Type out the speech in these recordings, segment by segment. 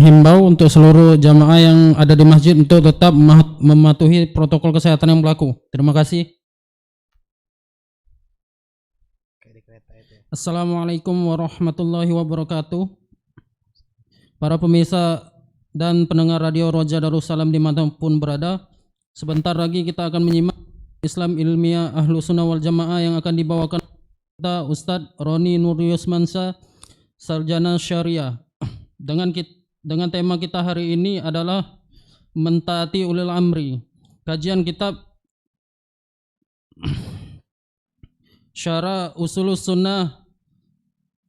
menghimbau untuk seluruh jamaah yang ada di masjid untuk tetap mematuhi protokol kesehatan yang berlaku. Terima kasih. Assalamualaikum warahmatullahi wabarakatuh. Para pemirsa dan pendengar radio Roja Darussalam dimanapun berada, sebentar lagi kita akan menyimak Islam Ilmiah Ahlus Sunnah wal Jamaah yang akan dibawakan kita Ustadz Roni Nur Yusmansyah, Sarjana Syariah. Dengan tema kita hari ini adalah mentaati ulil amri. Kajian kitab Syarah Usulus Sunnah.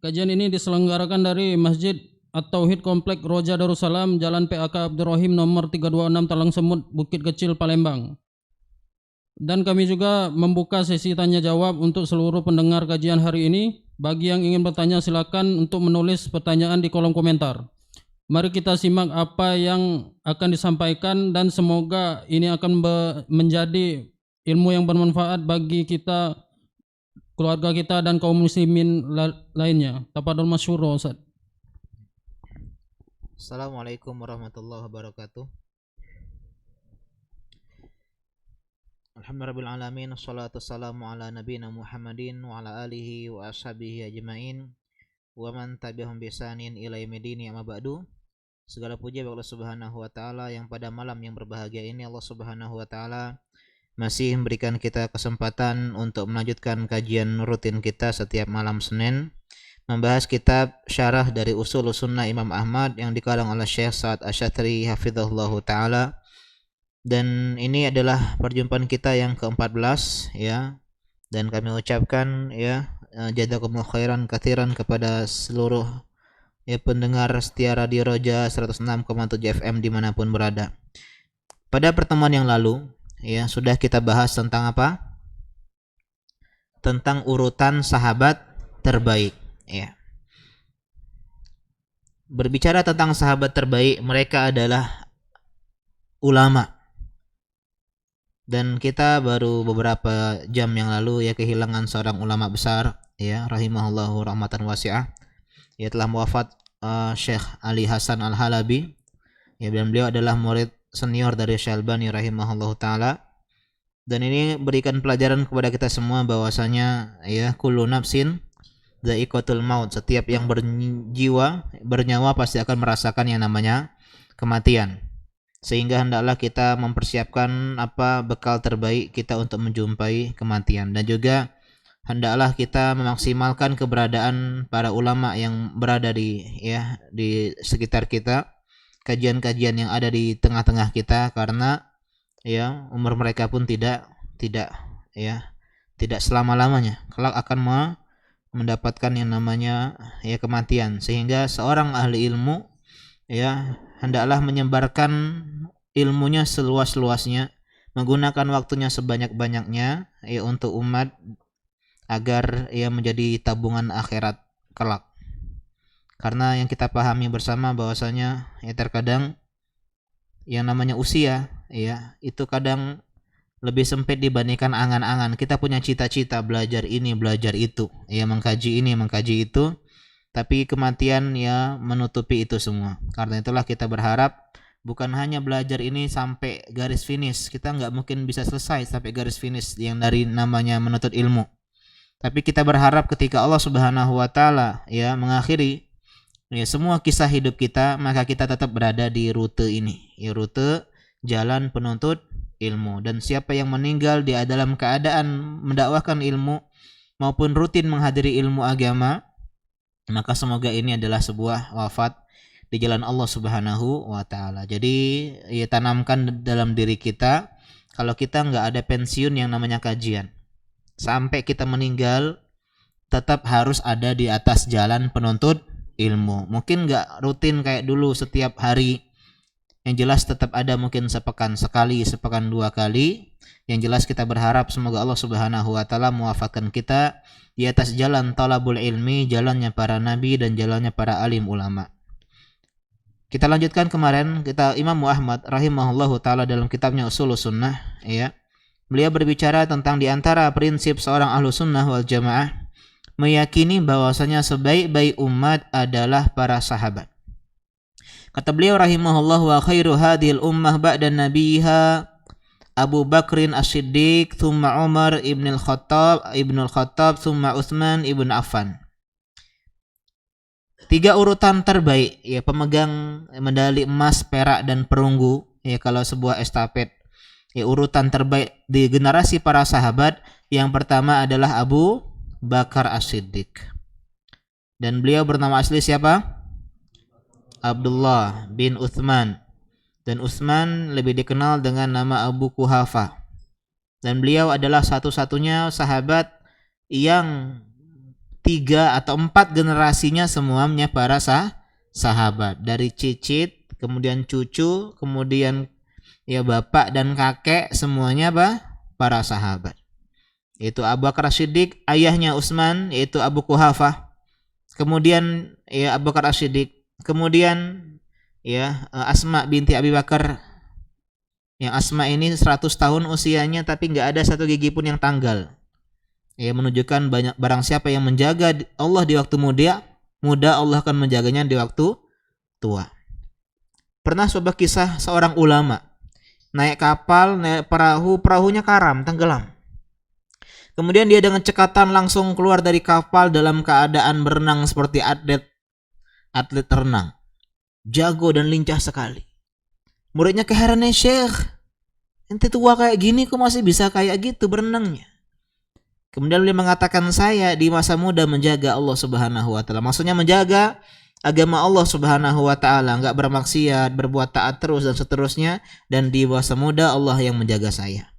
Kajian ini diselenggarakan dari Masjid At-Tauhid Komplek Roja Darussalam, Jalan PAK Abdurrahim nomor 326 Talang Semut, Bukit Kecil, Palembang. Dan kami juga membuka sesi tanya jawab untuk seluruh pendengar kajian hari ini. Bagi yang ingin bertanya silakan untuk menulis pertanyaan di kolom komentar. Mari kita simak apa yang akan disampaikan dan semoga ini akan menjadi ilmu yang bermanfaat bagi kita, keluarga kita dan kaum muslimin lainnya. Tafadhol masyhur Ustaz. Assalamualaikum warahmatullahi wabarakatuh. Alhamdulillahirrahmanirrahim. Assalatu wassalamu ala nabiyina Muhammadin wa ala alihi wa ashabihi ajma'in wa man tabi'ahum bi ihsanin ila yaumil amma ba'du. Segala puji bagi Allah Subhanahu wa taala yang pada malam yang berbahagia ini Allah Subhanahu wa taala masih memberikan kita kesempatan untuk melanjutkan kajian rutin kita setiap malam Senin, membahas kitab syarah dari Ushulus Sunnah Imam Ahmad yang dikarang oleh Syekh Sa'ad Asy-Syadzili hafizahullahu taala. Dan ini adalah perjumpaan kita yang ke-14 ya. Dan kami ucapkan ya jazakumullahu khairan katsiran kepada seluruh ya pendengar setia Radio Roja 106,7 FM dimanapun berada. Pada pertemuan yang lalu ya sudah kita bahas tentang apa? Tentang urutan sahabat terbaik ya. Berbicara tentang sahabat terbaik, mereka adalah ulama. Dan kita baru beberapa jam yang lalu ya kehilangan seorang ulama besar ya rahimahullahu rahmatan wasi'ah. Ya telah wafat Syekh Ali Hasan Al-Halabi. Ya, dan beliau adalah murid senior dari Syekh Albani rahimahullahu taala. Dan ini berikan pelajaran kepada kita semua bahwasanya ya kullu nafsin dha'iqatul maut. Setiap yang bernyawa pasti akan merasakan yang namanya kematian. Sehingga hendaklah kita mempersiapkan apa bekal terbaik kita untuk menjumpai kematian, dan juga hendaklah kita memaksimalkan keberadaan para ulama yang berada di sekitar kita, kajian-kajian yang ada di tengah-tengah kita, karena ya umur mereka pun tidak selama-lamanya, kelak akan mendapatkan yang namanya ya kematian. Sehingga seorang ahli ilmu ya hendaklah menyebarkan ilmunya seluas-luasnya, menggunakan waktunya sebanyak-banyaknya ya untuk umat agar ia menjadi tabungan akhirat kelak. Karena yang kita pahami bersama bahwasanya ya terkadang yang namanya usia ya itu kadang lebih sempit dibandingkan angan-angan. Kita punya cita-cita belajar ini, belajar itu, ya mengkaji ini, mengkaji itu, tapi kematian ya menutupi itu semua. Karena itulah kita berharap bukan hanya belajar ini sampai garis finish. Kita nggak mungkin bisa selesai sampai garis finish yang dari namanya menuntut ilmu. Tapi kita berharap ketika Allah Subhanahu wa taala ya mengakhiri ya semua kisah hidup kita, maka kita tetap berada di rute ini, ya rute jalan penuntut ilmu. Dan siapa yang meninggal dia dalam keadaan mendakwahkan ilmu maupun rutin menghadiri ilmu agama, maka semoga ini adalah sebuah wafat di jalan Allah Subhanahu wa taala. Jadi ya tanamkan dalam diri kita, kalau kita nggak ada pensiun yang namanya kajian. Sampai kita meninggal tetap harus ada di atas jalan penuntut ilmu. Mungkin nggak rutin kayak dulu setiap hari. Yang jelas tetap ada mungkin sepekan sekali, sepekan dua kali. Yang jelas kita berharap semoga Allah Subhanahu wa taala mewafatkan kita di atas jalan talabul ilmi, jalannya para nabi dan jalannya para alim ulama. Kita lanjutkan kemarin, Imam Ahmad rahimahullahu taala dalam kitabnya Ushulus Sunnah ya. Beliau berbicara tentang di antara prinsip seorang ahlu sunnah wal jamaah meyakini bahwasanya sebaik-baik umat adalah para sahabat. Kata beliau rahimahullah, wa khairu hadhil ummah ba'da nabiha Abu Bakrin As-Siddiq, thumma Umar ibn al-Khattab, thumma Uthman ibn Affan. 3 urutan terbaik ya pemegang medali emas, perak dan perunggu ya kalau sebuah estafet. Ya urutan terbaik di generasi para sahabat, yang pertama adalah Abu Bakar As-Siddiq. Dan beliau bernama asli siapa? Abdullah bin Uthman. Dan Utsman lebih dikenal dengan nama Abu Quhafa. Dan beliau adalah satu-satunya sahabat yang 3 atau 4 generasinya semuanya para sahabat. Dari cicit, kemudian cucu, kemudian ya bapak dan kakek semuanya para sahabat. Yaitu Abu Bakar As-Siddiq, ayahnya Utsman yaitu Abu Quhafa. Kemudian ya Abu Bakar As-Siddiq, kemudian ya Asma binti Abi Bakar, yang Asma ini 100 tahun usianya tapi nggak ada satu gigi pun yang tanggal. Ya menunjukkan banyak barang siapa yang menjaga Allah di waktu muda, Allah akan menjaganya di waktu tua. Pernah sebuah kisah seorang ulama naik kapal, naik perahu, perahunya karam, tenggelam. Kemudian dia dengan cekatan langsung keluar dari kapal dalam keadaan berenang seperti atlet renang. Jago dan lincah sekali. Muridnya keheran, Syekh, ente tua kayak gini kok masih bisa kayak gitu berenangnya. Kemudian beliau mengatakan, saya di masa muda menjaga Allah Subhanahu wa taala. Maksudnya menjaga agama Allah Subhanahu wa taala, enggak bermaksiat, berbuat taat terus dan seterusnya, dan di masa muda Allah yang menjaga saya.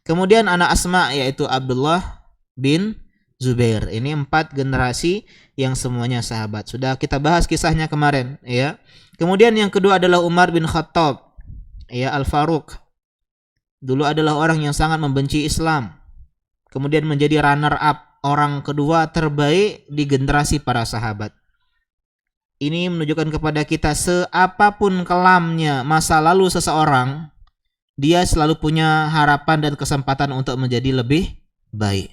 Kemudian anak Asma yaitu Abdullah bin Zubair. Ini 4 generasi yang semuanya sahabat. Sudah kita bahas kisahnya kemarin ya. Kemudian yang kedua adalah Umar bin Khattab ya, Al-Faruq. Dulu adalah orang yang sangat membenci Islam. Kemudian menjadi runner up, orang kedua terbaik di generasi para sahabat. Ini menunjukkan kepada kita seapapun kelamnya masa lalu seseorang, dia selalu punya harapan dan kesempatan untuk menjadi lebih baik.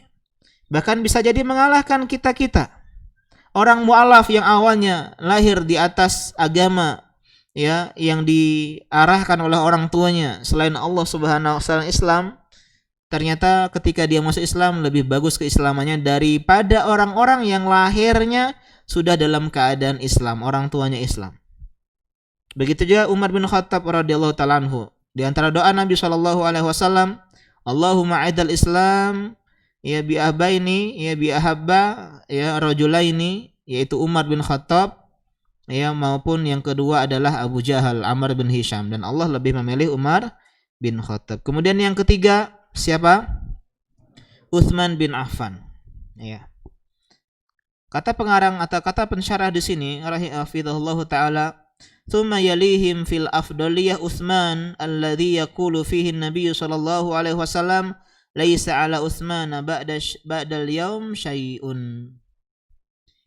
Bahkan bisa jadi mengalahkan kita-kita. Orang mu'alaf yang awalnya lahir di atas agama ya yang diarahkan oleh orang tuanya selain Allah Subhanahu wa taala Islam, ternyata ketika dia masuk Islam lebih bagus keislamannya daripada orang-orang yang lahirnya sudah dalam keadaan Islam, orang tuanya Islam. Begitu juga Umar bin Khattab radhiyallahu ta'ala anhu. Di antara doa Nabi sallallahu alaihi wasallam, Allahumma a'idal Islam ya bi abaini ya bi ahabba ya rajulaini, yaitu Umar bin Khattab ya, maupun yang kedua adalah Abu Jahal, Amr bin Hisham, dan Allah lebih memilih Umar bin Khattab. Kemudian yang ketiga siapa? Uthman bin Affan ya. Kata pengarang atau kata pensyarah di sini rahimahullahu taala, thumma yalihim fil afdaliyah Uthman alladhi yaqulu fihi an-nabiy sallallahu alaihi wasallam laisa ala Utsman ba'dal yaum syai'un.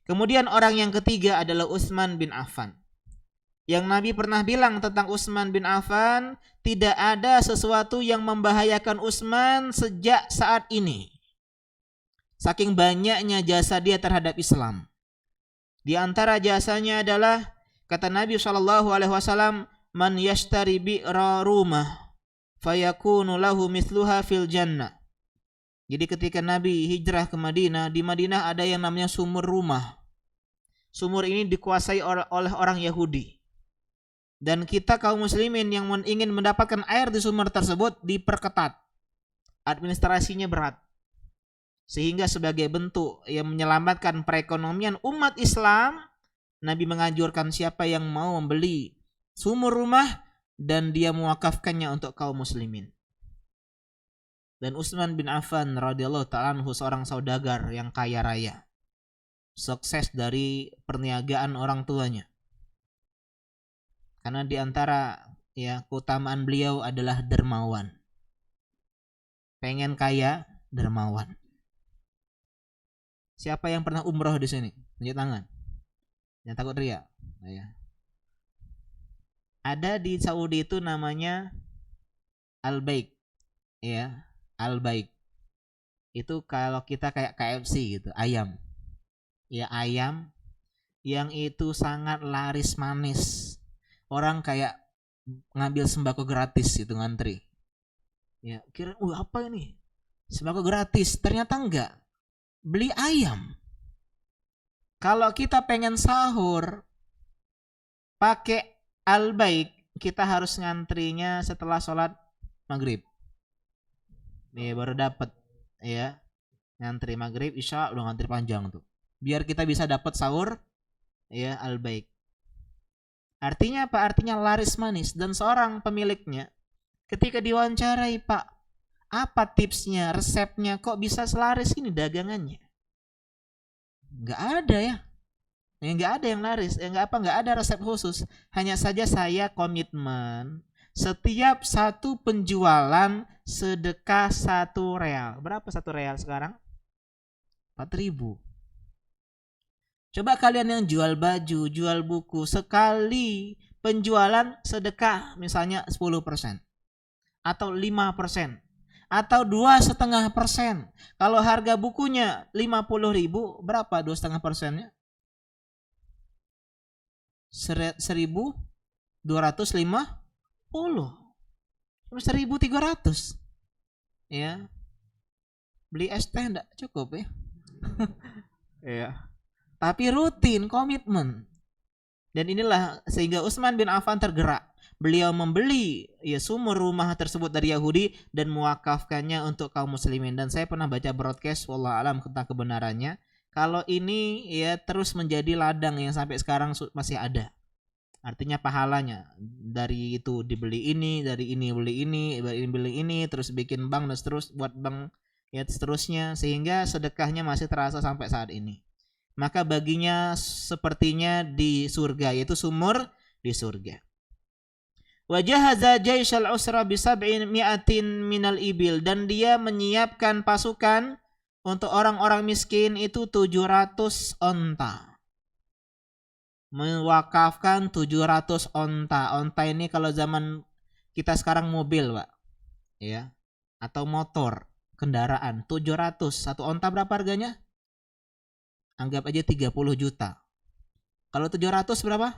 Kemudian orang yang ketiga adalah Utsman bin Affan. Yang Nabi pernah bilang tentang Utsman bin Affan, tidak ada sesuatu yang membahayakan Utsman sejak saat ini. Saking banyaknya jasa dia terhadap Islam. Di antara jasanya adalah kata Nabi SAW, man yashtari bi'ra rumah fayakunu lahu mithluha fil jannah. Jadi ketika Nabi hijrah ke Madinah, di Madinah ada yang namanya sumur rumah. Sumur ini dikuasai oleh orang Yahudi. Dan kita kaum muslimin yang ingin mendapatkan air di sumur tersebut diperketat. Administrasinya berat. Sehingga sebagai bentuk yang menyelamatkan perekonomian umat Islam, Nabi menganjurkan siapa yang mau membeli sumur rumah dan dia mewakafkannya untuk kaum muslimin. Dan Utsman bin Affan radhiyallahu ta'ala anhu seorang saudagar yang kaya raya, sukses dari perniagaan orang tuanya. Karena di antara ya keutamaan beliau adalah dermawan. Pengen kaya, dermawan. Siapa yang pernah umroh di sini? Tunjuk tangan. Jangan takut riak. Ya. Ada di Saudi itu namanya Al-Baik. Ya, Al-Baik. Itu kalau kita kayak KFC gitu, ayam. Ya, ayam yang itu sangat laris manis. orang kayak ngambil sembako gratis itu ngantri. Ya, kira apa ini? Sembako gratis, ternyata enggak. Beli ayam. Kalau kita pengen sahur pakai Al-Baik, kita harus ngantrinya setelah sholat maghrib. Nih baru dapat ya. Ngantri maghrib, isya udah ngantri panjang tuh. Biar kita bisa dapat sahur ya Al-Baik. Artinya apa? Artinya laris manis. Dan seorang pemiliknya ketika diwawancarai, Pak, apa tipsnya, resepnya, kok bisa selaris ini dagangannya? Nggak ada ya. Nggak ada yang laris. Nggak ada resep khusus. Hanya saja saya komitmen setiap satu penjualan sedekah 1 real. Berapa 1 real sekarang? 4.000. Coba kalian yang jual baju, jual buku, sekali penjualan sedekah misalnya 10% atau 5% atau 2,5%. Kalau harga bukunya 50.000, berapa 2,5%-nya? 1.250, 1.300 ya. Beli es teh enggak cukup ya. Ya. Tapi rutin, komitmen. Dan inilah sehingga Utsman bin Affan tergerak. Beliau membeli ya sumur rumah tersebut dari Yahudi dan mewakafkannya untuk kaum muslimin. Dan saya pernah baca broadcast wallahu alam tentang kebenarannya. Kalau ini ya terus menjadi ladang yang sampai sekarang masih ada. Artinya pahalanya dari itu dibeli ini, dari ini beli ini, terus bikin bank dan terus buat bank ya seterusnya, sehingga sedekahnya masih terasa sampai saat ini. Maka baginya sepertinya di surga, yaitu sumur di surga. Wa jahaza jaisyal usra bi 700 minal ibil, dan dia menyiapkan pasukan untuk orang-orang miskin itu 700 onta. Mewakafkan 700 onta. Onta ini kalau zaman kita sekarang mobil, Pak. Ya. Atau motor, kendaraan 700. Satu onta berapa harganya? Anggap aja 30 juta. Kalau 700 berapa?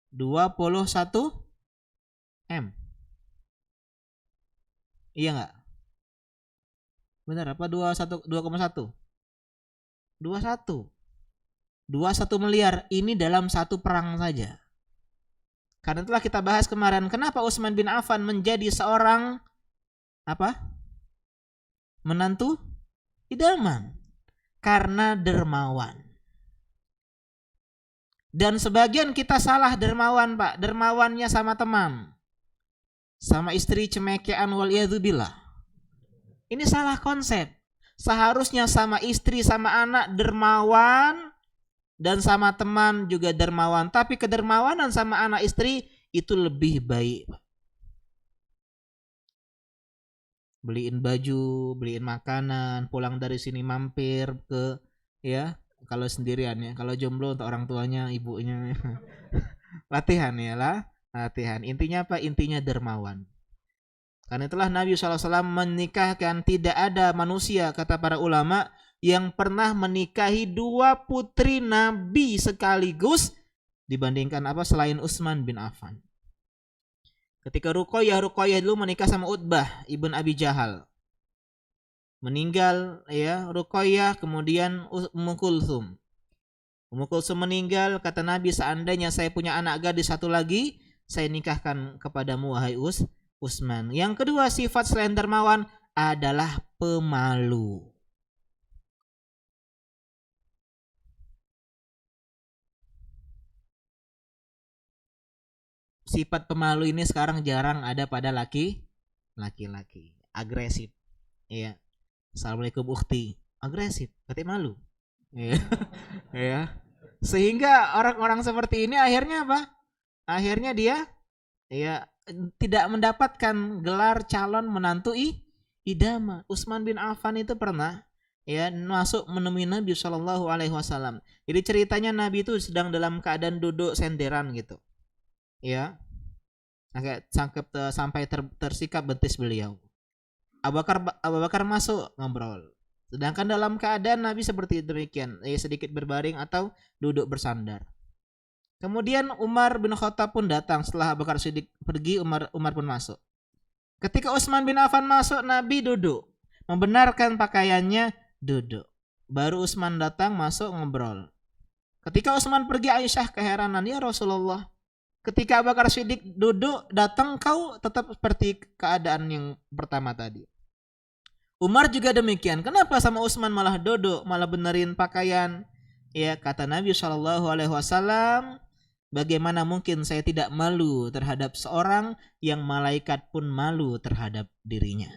21 M. Iya enggak? Benar apa 2,1? 21 miliar ini dalam satu perang saja. Karena telah kita bahas kemarin, kenapa Utsman bin Affan menjadi seorang apa? Menantu idaman. Karena dermawan. Dan sebagian kita salah dermawan, Pak. Dermawannya sama teman, sama istri cemekean waliyadzubillah. Ini salah konsep. Seharusnya sama istri, sama anak dermawan, dan sama teman juga dermawan. Tapi kedermawanan sama anak istri itu lebih baik. Beliin baju, beliin makanan, pulang dari sini mampir ke ya, kalau sendirian ya. Kalau jomblo untuk orang tuanya, ibunya. Latihan ya lah, latihan. Intinya apa? Intinya dermawan. Karena itulah Nabi SAW menikahkan, tidak ada manusia, kata para ulama, yang pernah menikahi 2 putri Nabi sekaligus dibandingkan apa selain Utsman bin Affan. Ketika Ruqayyah dulu menikah sama Utbah ibn Abi Jahal. Meninggal ya Ruqayyah, kemudian Ummu Kulthum. Ummu Kulthum meninggal, kata Nabi, seandainya saya punya anak gadis satu lagi, saya nikahkan kepadamu wahai Utsman. Yang kedua, sifat selain dermawan adalah pemalu. Sifat pemalu ini sekarang jarang ada pada laki-laki. Agresif. Iya. Assalamualaikum ukhti. Agresif, berarti malu. Iya. Ya. Sehingga orang-orang seperti ini akhirnya apa? Akhirnya dia ya tidak mendapatkan gelar calon menantu idaman. Utsman bin Affan itu pernah ya masuk menemui Nabi Shallallahu Alaihi Wasallam. Jadi ceritanya Nabi itu sedang dalam keadaan duduk senderan gitu, ya, agak cangkep sampai tersikap betis beliau. Abu Bakar masuk ngobrol. Sedangkan dalam keadaan Nabi seperti demikian, sedikit berbaring atau duduk bersandar. Kemudian Umar bin Khattab pun datang. Setelah Abu Bakar Siddiq pergi, Umar pun masuk. Ketika Utsman bin Affan masuk, Nabi duduk. Membenarkan pakaiannya, duduk. Baru Utsman datang, masuk, ngobrol. Ketika Utsman pergi, Aisyah keheranan, ya Rasulullah, ketika Abu Bakar Siddiq duduk, datang, kau tetap seperti keadaan yang pertama tadi. Umar juga demikian. Kenapa sama Utsman malah duduk, malah benerin pakaian? Ya, kata Nabi SAW, bagaimana mungkin saya tidak malu terhadap seorang yang malaikat pun malu terhadap dirinya.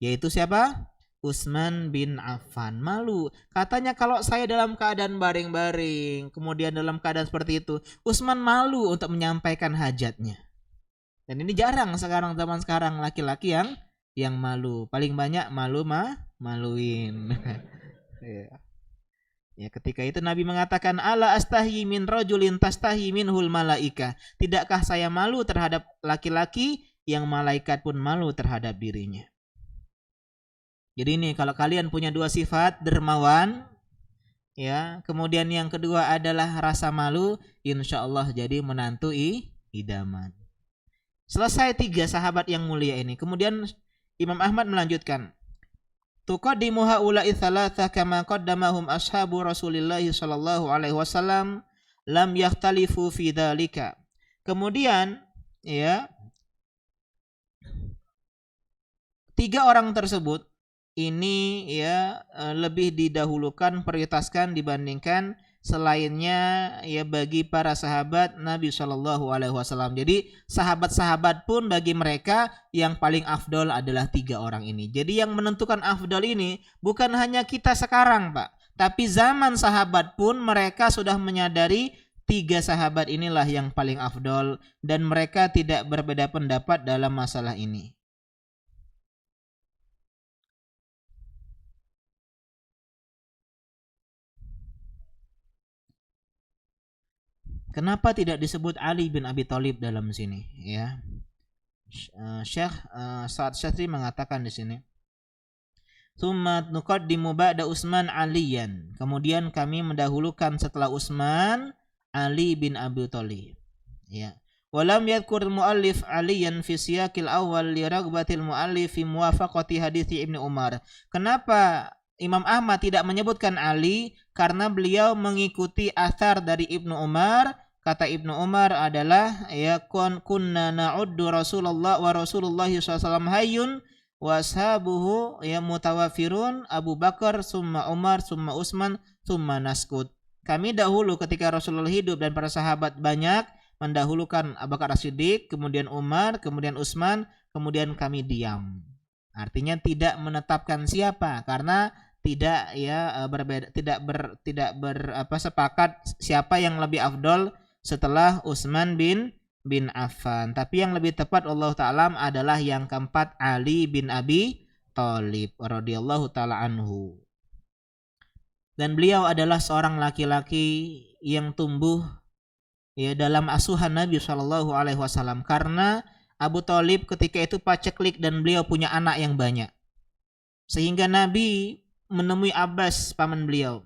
Yaitu siapa? Utsman bin Affan. Malu. Katanya kalau saya dalam keadaan baring-baring, kemudian dalam keadaan seperti itu, Utsman malu untuk menyampaikan hajatnya. Dan ini jarang sekarang, zaman sekarang, laki-laki yang malu. Paling banyak maluin. Ya, ketika itu Nabi mengatakan, ala astahi min rajulin tastahi minhul malaika. Tidakkah saya malu terhadap laki-laki yang malaikat pun malu terhadap dirinya. Jadi ini kalau kalian punya dua sifat, dermawan, ya, kemudian yang kedua adalah rasa malu, insya Allah jadi menantu idaman. Selesai 3 sahabat yang mulia ini. Kemudian Imam Ahmad melanjutkan, tuqaddimu haula'i tsalatsa kama qaddamahum ashabu Rasulillah sallallahu alaihi wasallam lam yakhtalifu fi dzalika. Kemudian ya, 3 orang tersebut ini ya lebih didahulukan, prioritaskan dibandingkan selainnya ya bagi para sahabat Nabi Shallallahu Alaihi Wasallam. Jadi sahabat-sahabat pun bagi mereka yang paling afdol adalah 3 orang ini. Jadi yang menentukan afdol ini bukan hanya kita sekarang, Pak, tapi zaman sahabat pun mereka sudah menyadari 3 sahabat inilah yang paling afdol dan mereka tidak berbeda pendapat dalam masalah ini. Kenapa tidak disebut Ali bin Abi Thalib dalam sini? Ya, Syekh Sa'ad Syatri mengatakan di sini. Tsumma nuqaddimu ba'da Utsman Aliyan. Kemudian kami mendahulukan setelah Utsman Ali bin Abi Thalib. Ya. Walam yadhkur muallif Aliyan fi siyaqil awal li ragbatil muallif fi muwafaqati hadits Ibnu Umar. Kenapa Imam Ahmad tidak menyebutkan Ali? Karena beliau mengikuti athar dari Ibnu Umar. Kata Ibnu Umar adalah ya kunna na'uddu Rasulullah wa Rasulullah SAW hayyun wa ashabuhu ya mutawafirun, Abu Bakar summa Umar summa Utsman summa naskut. Kami dahulu ketika Rasulullah hidup dan para sahabat banyak, mendahulukan Abu Bakar As-Siddiq, kemudian Umar, kemudian Utsman, kemudian kami diam. Artinya tidak menetapkan siapa, karena tidak ya berbeda, sepakat siapa yang lebih afdol setelah Utsman bin Affan. Tapi yang lebih tepat Allah Ta'ala adalah yang keempat, Ali bin Abi Thalib radhiyallahu ta'ala anhu. Dan beliau adalah seorang laki-laki yang tumbuh ya dalam asuhan Nabi SAW, karena Abu Thalib ketika itu paceklik dan beliau punya anak yang banyak. Sehingga Nabi menemui Abbas, paman beliau.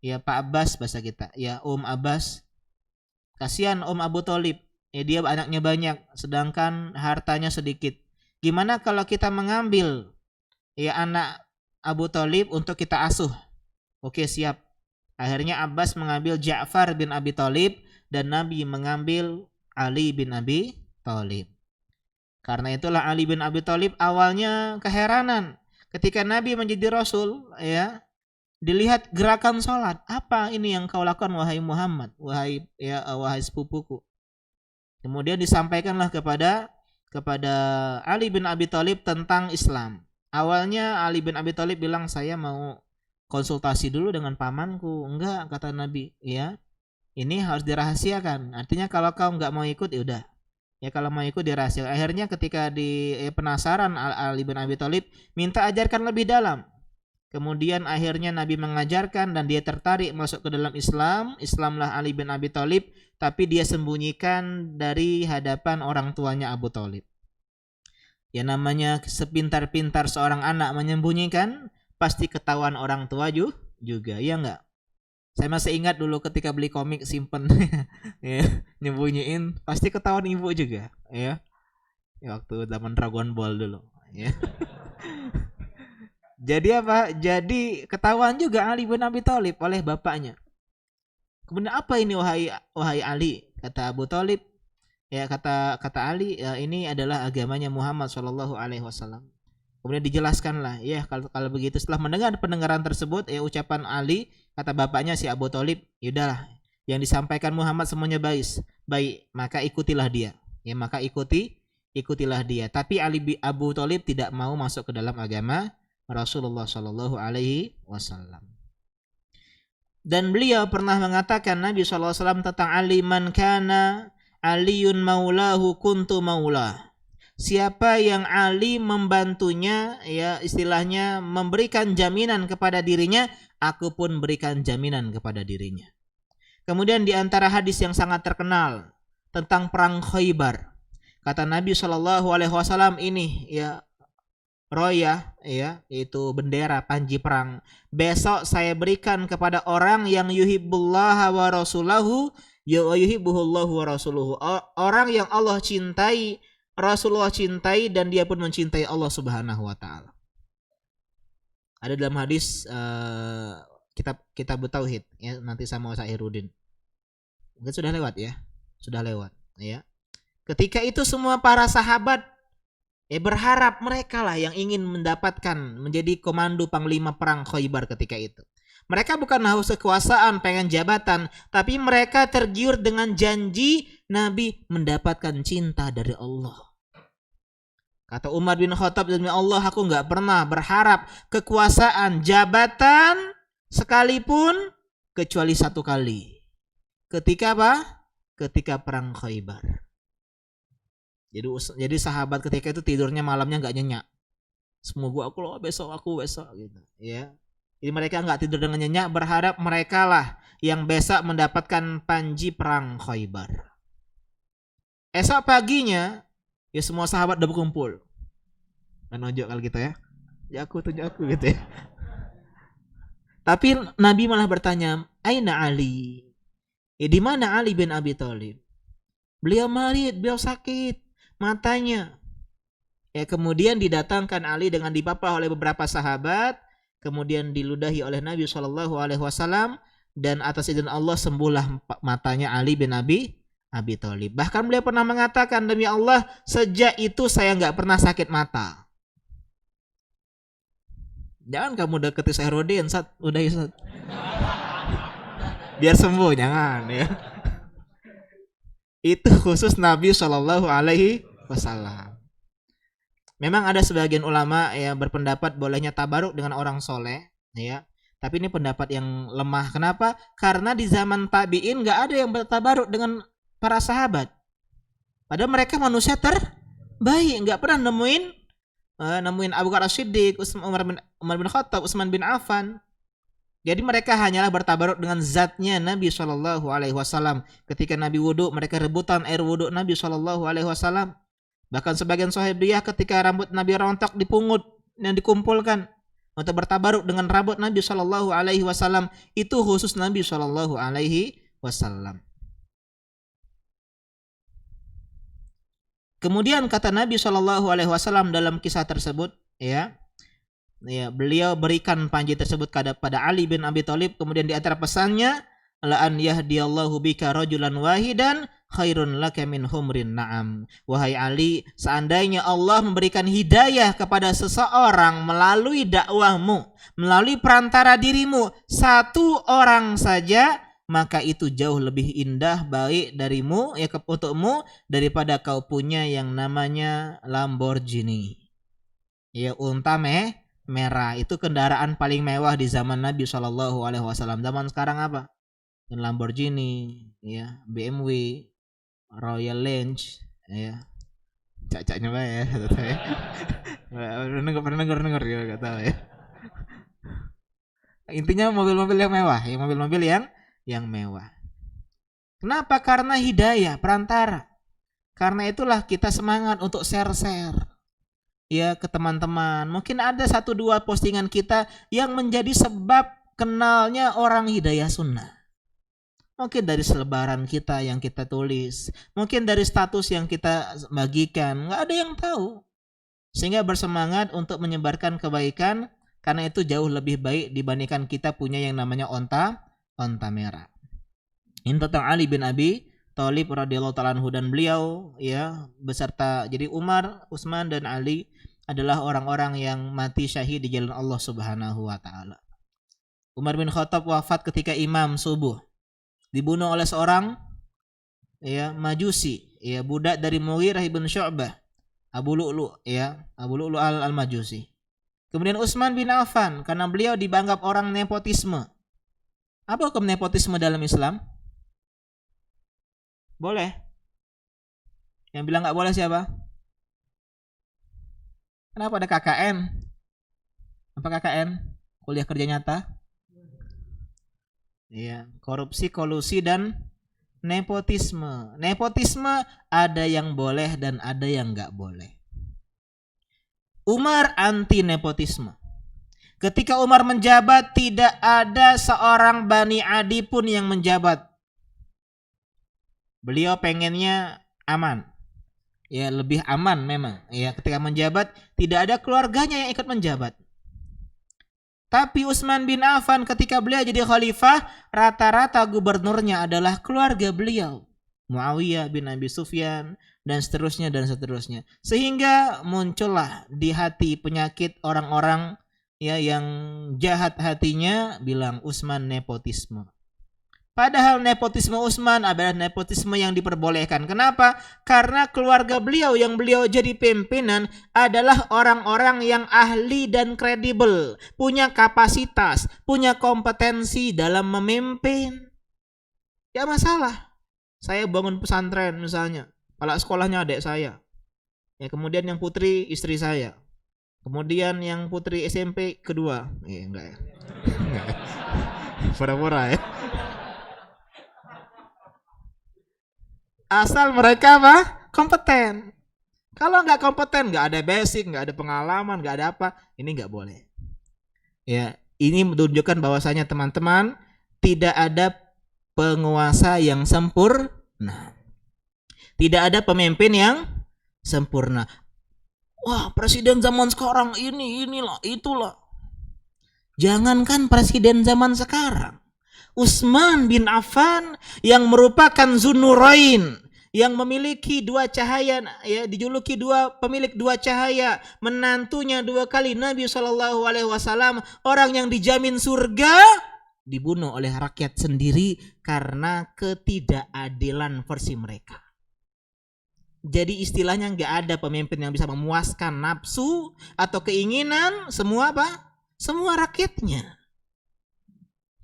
Ya, Pak Abbas bahasa kita. Ya, Om Abbas. Kasihan Om Abu Thalib, ya dia anaknya banyak, sedangkan hartanya sedikit. Gimana kalau kita mengambil ya anak Abu Thalib untuk kita asuh? Oke, siap. Akhirnya Abbas mengambil Ja'far bin Abi Thalib dan Nabi mengambil Ali bin Abi Thalib. Karena itulah Ali bin Abi Thalib awalnya keheranan ketika Nabi menjadi Rasul, ya. Dilihat gerakan sholat, apa ini yang kau lakukan wahai Muhammad, wahai sepupuku. Kemudian disampaikanlah kepada Ali bin Abi Thalib tentang Islam. Awalnya Ali bin Abi Thalib bilang, saya mau konsultasi dulu dengan pamanku. Enggak, kata Nabi, ya ini harus dirahasiakan. Artinya kalau kau enggak mau ikut, ya udah. Ya kalau mau ikut dirahasiakan. Akhirnya ketika penasaran, Ali bin Abi Thalib minta ajarkan lebih dalam. Kemudian akhirnya Nabi mengajarkan dan dia tertarik masuk ke dalam Islam. Islamlah Ali bin Abi Thalib, tapi dia sembunyikan dari hadapan orang tuanya Abu Thalib. Ya namanya sepintar-pintar seorang anak menyembunyikan, pasti ketahuan orang tua juga, ya enggak? Saya masih ingat dulu ketika beli komik simpen ya, nyembunyiin, pasti ketahuan ibu juga ya. Ya, waktu zaman Dragon Ball dulu ya. Jadi apa? Jadi ketahuan juga Ali bin Abi Thalib oleh bapaknya. Kemudian apa ini wahai Ali? Kata Abu Thalib, ya kata Ali, ya, ini adalah agamanya Muhammad Shallallahu Alaihi Wasallam. Kemudian dijelaskanlah, ya kalau begitu setelah mendengar pendengaran tersebut, ya ucapan Ali, kata bapaknya si Abu Thalib, yaudahlah, yang disampaikan Muhammad semuanya baik, maka ikutilah dia. Ya maka ikutilah dia. Tapi Abu Thalib tidak mau masuk ke dalam agama Rasulullah Shallallahu Alaihi Wasallam. Dan beliau pernah mengatakan Nabi Shallallahu Alaihi Wasallam tentang Ali, man kana Aliyun maulahu kuntu maulah. Siapa yang Ali membantunya, ya istilahnya memberikan jaminan kepada dirinya, aku pun berikan jaminan kepada dirinya. Kemudian di antara hadis yang sangat terkenal tentang perang Khaybar, kata Nabi Shallallahu Alaihi Wasallam ini, ya royah, ya itu bendera panji perang. Besok saya berikan kepada orang yang yuhibbullah wa rasulahu, yuhibbuhullahu wa rasuluhu. Orang yang Allah cintai, Rasulullah cintai, dan dia pun mencintai Allah Subhanahu wa taala. Ada dalam hadis kitab Tauhid, ya nanti sama Sa'iruddin. Mungkin sudah lewat ya. Sudah lewat ya. Ketika itu semua para sahabat berharap mereka lah yang ingin mendapatkan menjadi komando panglima perang Khaybar ketika itu. Mereka bukan haus kekuasaan, pengen jabatan, tapi mereka tergiur dengan janji Nabi mendapatkan cinta dari Allah. Kata Umar bin Khattab, demi Allah aku nggak pernah berharap kekuasaan, jabatan sekalipun kecuali satu kali. Ketika apa? Ketika perang Khaybar. Jadi sahabat ketika itu tidurnya malamnya nggak nyenyak. Semoga aku besok gitu. Ya. Jadi mereka nggak tidur dengan nyenyak, berharap mereka lah yang besok mendapatkan panji perang Khaybar. Esok paginya, ya semua sahabat udah berkumpul. Menunjuk kalau gitu ya. Ya aku tunjuk aku gitu ya. Tapi Nabi malah bertanya, Aina Ali? Ya di mana Ali bin Abi Thalib? Beliau marid, beliau sakit matanya. Ya kemudian didatangkan Ali dengan dipapah oleh beberapa sahabat. Kemudian diludahi oleh Nabi Shallallahu Alaihi Wasallam, dan atas izin Allah sembuhlah matanya Ali bin Abi Thalib. Bahkan beliau pernah mengatakan, demi Allah sejak itu saya nggak pernah sakit mata. Jangan kamu deketi Sa'iruddin, udah Ustaz. Biar sembuh, jangan ya. Itu khusus Nabi Shallallahu Alaihi Wasallam. Memang ada sebagian ulama yang berpendapat bolehnya tabaruk dengan orang soleh, ya. Tapi ini pendapat yang lemah. Kenapa? Karena di zaman tabi'in nggak ada yang bertabaruk dengan para sahabat. Padahal mereka manusia terbaik, nggak pernah nemuin Abu Bakar As-Siddiq, Umar bin Khattab, Utsman bin Affan. Jadi mereka hanyalah bertabaruk dengan zatnya Nabi Shallallahu Alaihi Wasallam. Ketika Nabi wudhu, mereka rebutan air wudhu Nabi Shallallahu Alaihi Wasallam. Bahkan sebagian sahabiah ketika rambut Nabi rontok dipungut dan dikumpulkan untuk bertabaruk dengan rambut Nabi Shallallahu Alaihi Wasallam. Itu khusus Nabi Shallallahu Alaihi Wasallam. Kemudian kata Nabi Shallallahu Alaihi Wasallam dalam kisah tersebut, ya beliau berikan panji tersebut pada Ali bin Abi Thalib. Kemudian di antara pesannya, la an yahdiyallahu bika rajulan wahidan khairun laka min humrin na'am. Wahai Ali, seandainya Allah memberikan hidayah kepada seseorang melalui dakwahmu, melalui perantara dirimu, satu orang saja, maka itu jauh lebih indah baik darimu, ya untukmu, daripada kau punya yang namanya Lamborghini. Ya unta merah, itu kendaraan paling mewah di zaman Nabi Shallallahu Alaihi Wasallam. Zaman sekarang apa? Lamborghini, ya BMW, Royal Range, ya cacaknya apa ya? Pernah dengar ya, nggak tahu ya. Intinya mobil-mobil yang mewah, ya mobil-mobil yang mewah. Kenapa? Karena hidayah, perantara. Karena itulah kita semangat untuk share ya ke teman-teman. Mungkin ada 1-2 postingan kita yang menjadi sebab kenalnya orang hidayah sunnah. Mungkin dari selebaran kita yang kita tulis, mungkin dari status yang kita bagikan, nggak ada yang tahu. Sehingga bersemangat untuk menyebarkan kebaikan, karena itu jauh lebih baik dibandingkan kita punya yang namanya onta merah. Ini tentang Ali bin Abi Thalib radhiyallahu ta'ala anhu, dan beliau ya beserta jadi Umar, Utsman dan Ali adalah orang-orang yang mati syahid di jalan Allah Subhanahu wa taala. Umar bin Khattab wafat ketika imam subuh. Dibunuh oleh seorang ya Majusi, ya budak dari Mughirah bin Syu'bah, Abu Lu'lu' al-Majusi. Kemudian Utsman bin Affan karena beliau dianggap orang nepotisme. Apa hukum nepotisme dalam Islam? Boleh. Yang bilang nggak boleh siapa? Kenapa ada KKN? Apa KKN? Kuliah kerja nyata? Iya, korupsi, kolusi, dan nepotisme. Nepotisme ada yang boleh dan ada yang nggak boleh. Umar anti nepotisme. Ketika Umar menjabat, tidak ada seorang Bani Adi pun yang menjabat. Beliau pengennya aman. Ya, lebih aman memang. Ya, ketika menjabat tidak ada keluarganya yang ikut menjabat. Tapi Utsman bin Affan ketika beliau jadi khalifah, rata-rata gubernurnya adalah keluarga beliau. Muawiyah bin Abi Sufyan dan seterusnya dan seterusnya. Sehingga muncullah di hati penyakit orang-orang ya yang jahat hatinya bilang Utsman nepotisme. Padahal nepotisme Utsman adalah nepotisme yang diperbolehkan. Kenapa? Karena keluarga beliau yang beliau jadi pimpinan adalah orang-orang yang ahli dan kredibel, punya kapasitas, punya kompetensi dalam memimpin. Ya masalah. Saya bangun pesantren misalnya, kepala sekolahnya adik saya. Ya, kemudian yang putri istri saya. Kemudian yang putri SMP kedua. Enggak ya. Enggak. Pura-pura ya. Asal mereka apa? Kompeten. Kalau nggak kompeten, nggak ada basic, nggak ada pengalaman, nggak ada apa, ini nggak boleh. Ya, ini menunjukkan bahwasanya teman-teman tidak ada penguasa yang sempurna. Tidak ada pemimpin yang sempurna. Wah, presiden zaman sekarang inilah, itulah. Jangankan presiden zaman sekarang. Utsman bin Affan yang merupakan Zunnurain, yang memiliki dua cahaya, ya dijuluki pemilik dua cahaya, menantunya dua kali Nabi SAW, orang yang dijamin surga, dibunuh oleh rakyat sendiri karena ketidakadilan versi mereka. Jadi istilahnya nggak ada pemimpin yang bisa memuaskan nafsu atau keinginan semua apa? Semua rakyatnya.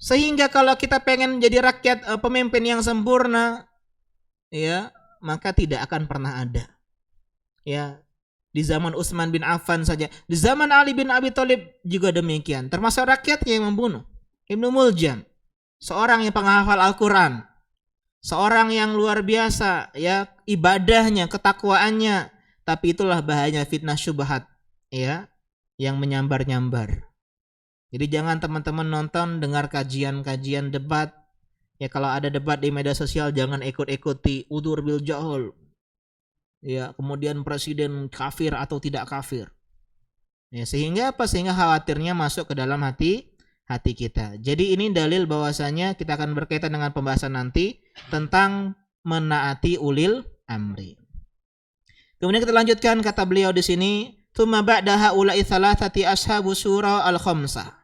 Sehingga kalau kita pengen jadi rakyat pemimpin yang sempurna, ya maka tidak akan pernah ada. Ya, di zaman Utsman bin Affan saja, di zaman Ali bin Abi Thalib juga demikian. Termasuk rakyatnya yang membunuh. Ibnu Muljam, seorang yang penghafal Al-Quran, seorang yang luar biasa, ya ibadahnya, ketakwaannya. Tapi itulah bahayanya fitnah syubhat, ya, yang menyambar-nyambar. Jadi jangan teman-teman nonton, dengar kajian-kajian debat. Ya kalau ada debat di media sosial jangan ikut-ikuti udzur bil jahul. Ya, kemudian presiden kafir atau tidak kafir. Ya, sehingga apa? Sehingga khawatirnya masuk ke dalam hati kita. Jadi ini dalil bahwasanya kita akan berkaitan dengan pembahasan nanti tentang menaati ulil amri. Kemudian kita lanjutkan kata beliau di sini, "Tsumma ba'da haula'i thalathati ashabus syura al-khamsah."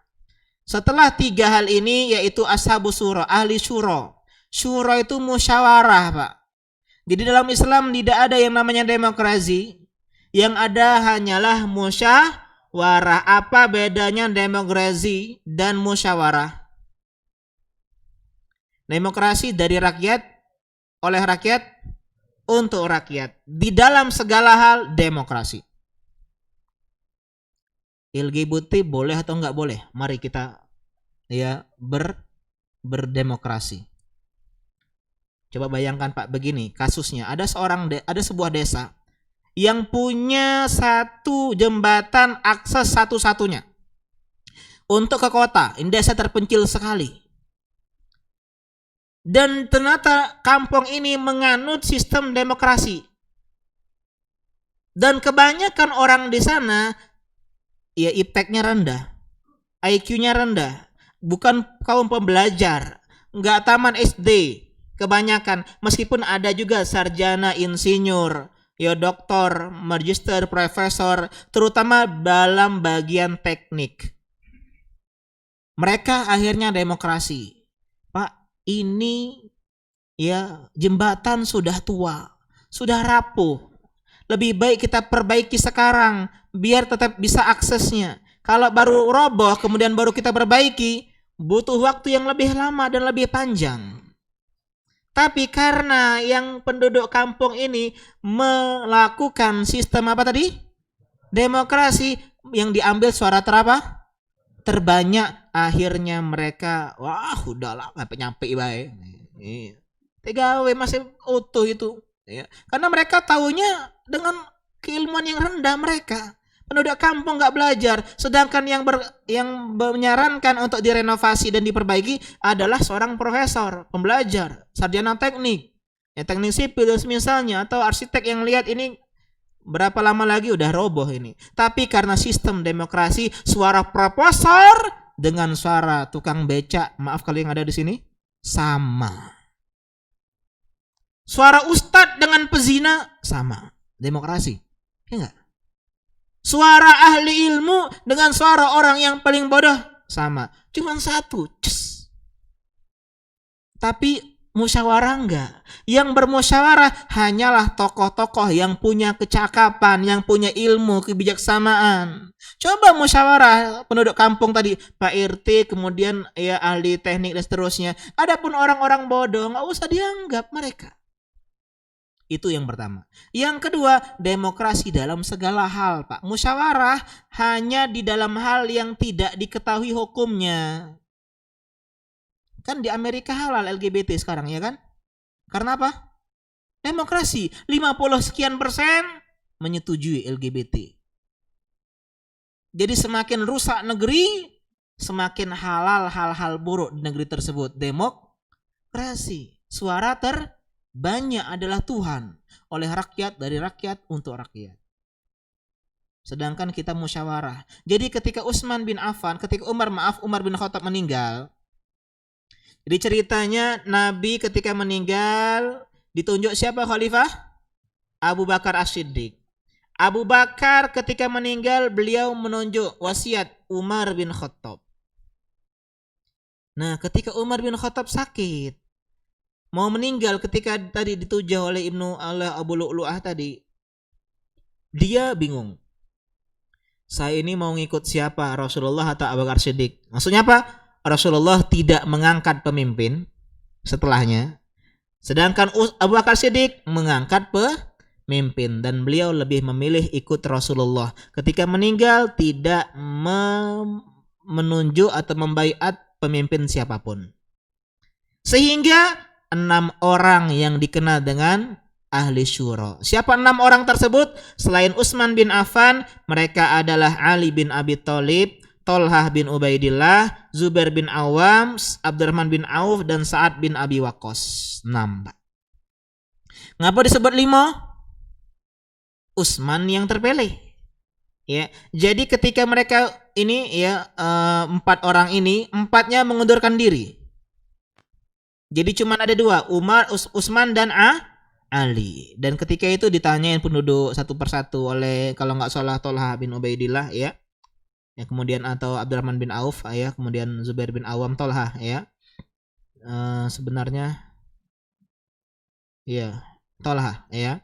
Setelah tiga hal ini yaitu ashabus syura, ahli syura. Syura itu musyawarah, Pak. Jadi dalam Islam tidak ada yang namanya demokrasi. Yang ada hanyalah musyawarah. Apa bedanya demokrasi dan musyawarah? Demokrasi dari rakyat, oleh rakyat, untuk rakyat. Di dalam segala hal demokrasi. LGBT boleh atau enggak boleh? Mari kita ya berdemokrasi. Coba bayangkan Pak begini kasusnya. Ada sebuah desa yang punya satu jembatan akses satu-satunya. untuk ke kota. Ini desa terpencil sekali. Dan ternyata kampung ini menganut sistem demokrasi. Dan kebanyakan orang di sana ya ipteknya rendah, IQ-nya rendah, bukan kaum pembelajar, nggak taman SD kebanyakan, meskipun ada juga sarjana, insinyur, ya doktor, magister, profesor, terutama dalam bagian teknik. Mereka akhirnya demokrasi. Pak, ini ya jembatan sudah tua, sudah rapuh. Lebih baik kita perbaiki sekarang biar tetap bisa aksesnya. Kalau baru roboh kemudian baru kita perbaiki, butuh waktu yang lebih lama dan lebih panjang. Tapi karena yang penduduk kampung ini melakukan sistem apa tadi? Demokrasi, yang diambil suara terbanyak, akhirnya mereka udahlah nyampe bae. TGW masih utuh itu. Ya. Karena mereka tahunya dengan keilmuan yang rendah mereka. Penduduk kampung nggak belajar, sedangkan yang menyarankan untuk direnovasi dan diperbaiki adalah seorang profesor, pembelajar, sarjana teknik, ya teknik sipil misalnya, atau arsitek yang lihat ini berapa lama lagi udah roboh ini. Tapi karena sistem demokrasi, suara profesor dengan suara tukang becak, maaf kalau yang ada di sini, sama. Suara ustadz dengan pezina sama. Demokrasi. Ya enggak? Suara ahli ilmu dengan suara orang yang paling bodoh sama. Cuman satu. Tapi musyawarah enggak. Yang bermusyawarah hanyalah tokoh-tokoh yang punya kecakapan, yang punya ilmu, kebijaksanaan. Coba musyawarah penduduk kampung tadi, Pak RT, kemudian ya ahli teknik dan seterusnya. Adapun orang-orang bodoh enggak usah dianggap mereka. Itu yang pertama. Yang kedua, demokrasi dalam segala hal, Pak. Musyawarah hanya di dalam hal yang tidak diketahui hukumnya. Kan di Amerika halal LGBT sekarang, ya kan? Karena apa? Demokrasi. 50% menyetujui LGBT. Jadi semakin rusak negeri, semakin halal hal-hal buruk di negeri tersebut. Demokrasi. Suara banyak adalah Tuhan, oleh rakyat, dari rakyat, untuk rakyat. Sedangkan kita musyawarah. Jadi ketika Umar bin Khattab meninggal, jadi ceritanya Nabi ketika meninggal ditunjuk siapa khalifah? Abu Bakar As-Siddiq. Abu Bakar ketika meninggal beliau menunjuk wasiat Umar bin Khattab. Nah, ketika Umar bin Khattab sakit, mau meninggal, ketika tadi ditujah oleh Abu Lu'lu'ah tadi, dia bingung. Saya ini mau ngikut siapa, Rasulullah atau Abu Bakar Siddiq? Maksudnya apa? Rasulullah tidak mengangkat pemimpin setelahnya, sedangkan Abu Bakar Siddiq mengangkat pemimpin, dan beliau lebih memilih ikut Rasulullah. Ketika meninggal tidak menunjuk atau membaiat pemimpin siapapun. Sehingga 6 orang yang dikenal dengan ahli syura. Siapa 6 orang tersebut? Selain Utsman bin Affan, mereka adalah Ali bin Abi Thalib, Thalhah bin Ubaidillah, Zubair bin Awam, Abdurrahman bin Auf, dan Sa'ad bin Abi Waqqas. 6. Ngapa disebut 5? Utsman yang terpilih. Ya, jadi ketika mereka ini ya 4 orang ini, 4-nya mengundurkan diri. Jadi cuma ada 2, Utsman dan Ali. Dan ketika itu ditanyain penduduk satu persatu oleh, kalau nggak salah, Thalhah bin Ubaidillah, ya. Ya, kemudian atau Abdurrahman bin Auf, ya, kemudian Zubair bin Awam, Thalhah, ya. Sebenarnya ya, Thalhah, ya.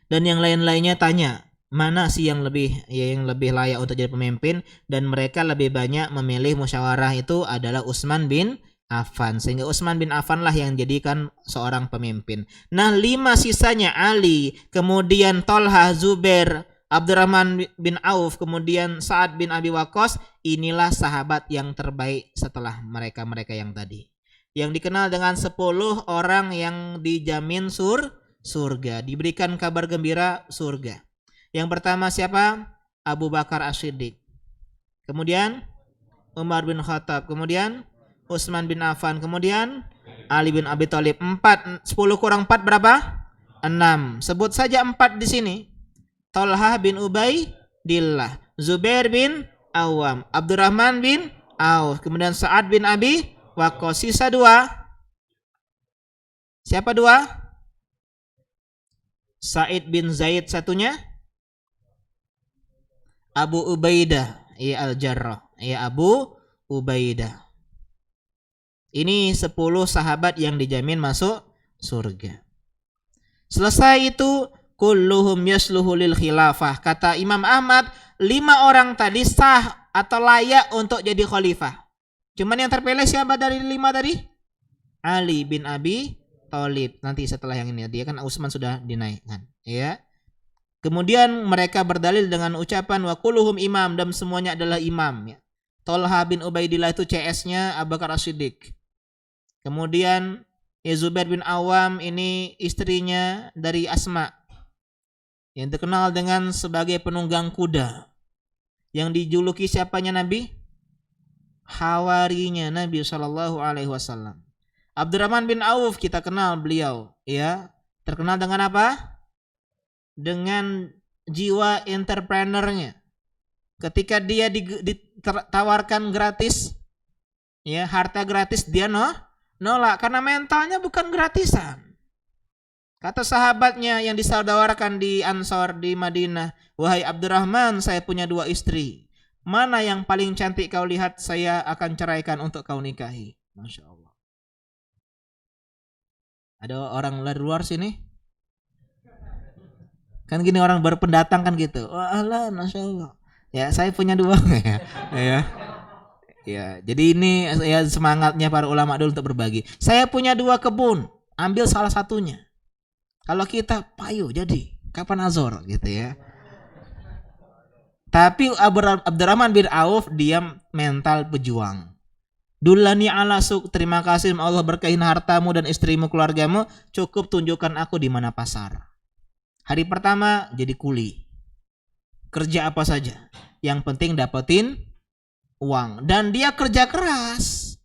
Dan yang lain-lainnya tanya, mana sih yang lebih layak untuk jadi pemimpin, dan mereka lebih banyak memilih musyawarah itu adalah Utsman bin Affan, sehingga Utsman bin Affan lah yang jadikan seorang pemimpin. Nah, 5 sisanya, Ali, kemudian Thalhah, Zubair, Abdurrahman bin Auf, kemudian Sa'ad bin Abi Waqqas, inilah sahabat yang terbaik setelah mereka yang tadi, yang dikenal dengan 10 orang yang dijamin surga, diberikan kabar gembira surga. Yang pertama siapa? Abu Bakar As-Siddiq. Kemudian Umar bin Khattab, kemudian Utsman bin Affan, kemudian Ali bin Abi Thalib. 4, 10 kurang 4 berapa? 6. Sebut saja 4 di sini. Thalhah bin Ubaidillah, Zubair bin Awam, Abdurrahman bin Auf, kemudian Sa'ad bin Abi Waqqas. Sisa 2. Siapa 2? Sa'id bin Zaid satunya. Abu Ubaidah, ya Al-Jarrah, ya Abu Ubaidah. Ini 10 sahabat yang dijamin masuk surga. Selesai itu, kulluhum yasluhu lil khilafah. Kata Imam Ahmad, 5 orang tadi sah atau layak untuk jadi khalifah. Cuman yang terpilih siapa dari 5 tadi? Ali bin Abi Thalib. Nanti setelah yang ini, dia kan Utsman sudah dinaikkan, ya. Kemudian mereka berdalil dengan ucapan wa kulluhum imam, dan semuanya adalah imam, ya. Thalhah bin Ubaidillah itu CS-nya Abu Bakar As-Siddiq. Kemudian Zubair bin Awam ini istrinya dari Asma, yang terkenal dengan sebagai penunggang kuda, yang dijuluki siapanya Nabi? Hawarinya Nabi SAW. Abdurrahman bin Auf, kita kenal beliau, ya, terkenal dengan apa? Dengan jiwa entrepreneurnya. Ketika dia ditawarkan gratis, ya, harta gratis, dia nolak karena mentalnya bukan gratisan. Kata sahabatnya yang disaudarkan di Ansor di Madinah, wahai Abdurrahman, saya punya 2 istri. Mana yang paling cantik kau lihat, saya akan ceraikan untuk kau nikahi. Masya Allah. Ada orang dari luar sini? Kan gini orang baru pendatang kan gitu. Wah, Allah, Masya Allah. Ya, saya punya 2. Ya. Ya, jadi ini ya semangatnya para ulama dulu untuk berbagi. Saya punya 2 kebun, ambil salah satunya. Kalau kita payu jadi kapan azor gitu ya. Tapi Abdurrahman bin Auf dia mental pejuang. Dulani ala suk, terima kasih Allah berkahin hartamu dan istrimu, keluargamu, cukup tunjukkan aku di mana pasar. Hari pertama jadi kuli. Kerja apa saja, yang penting dapetin uang, dan dia kerja keras.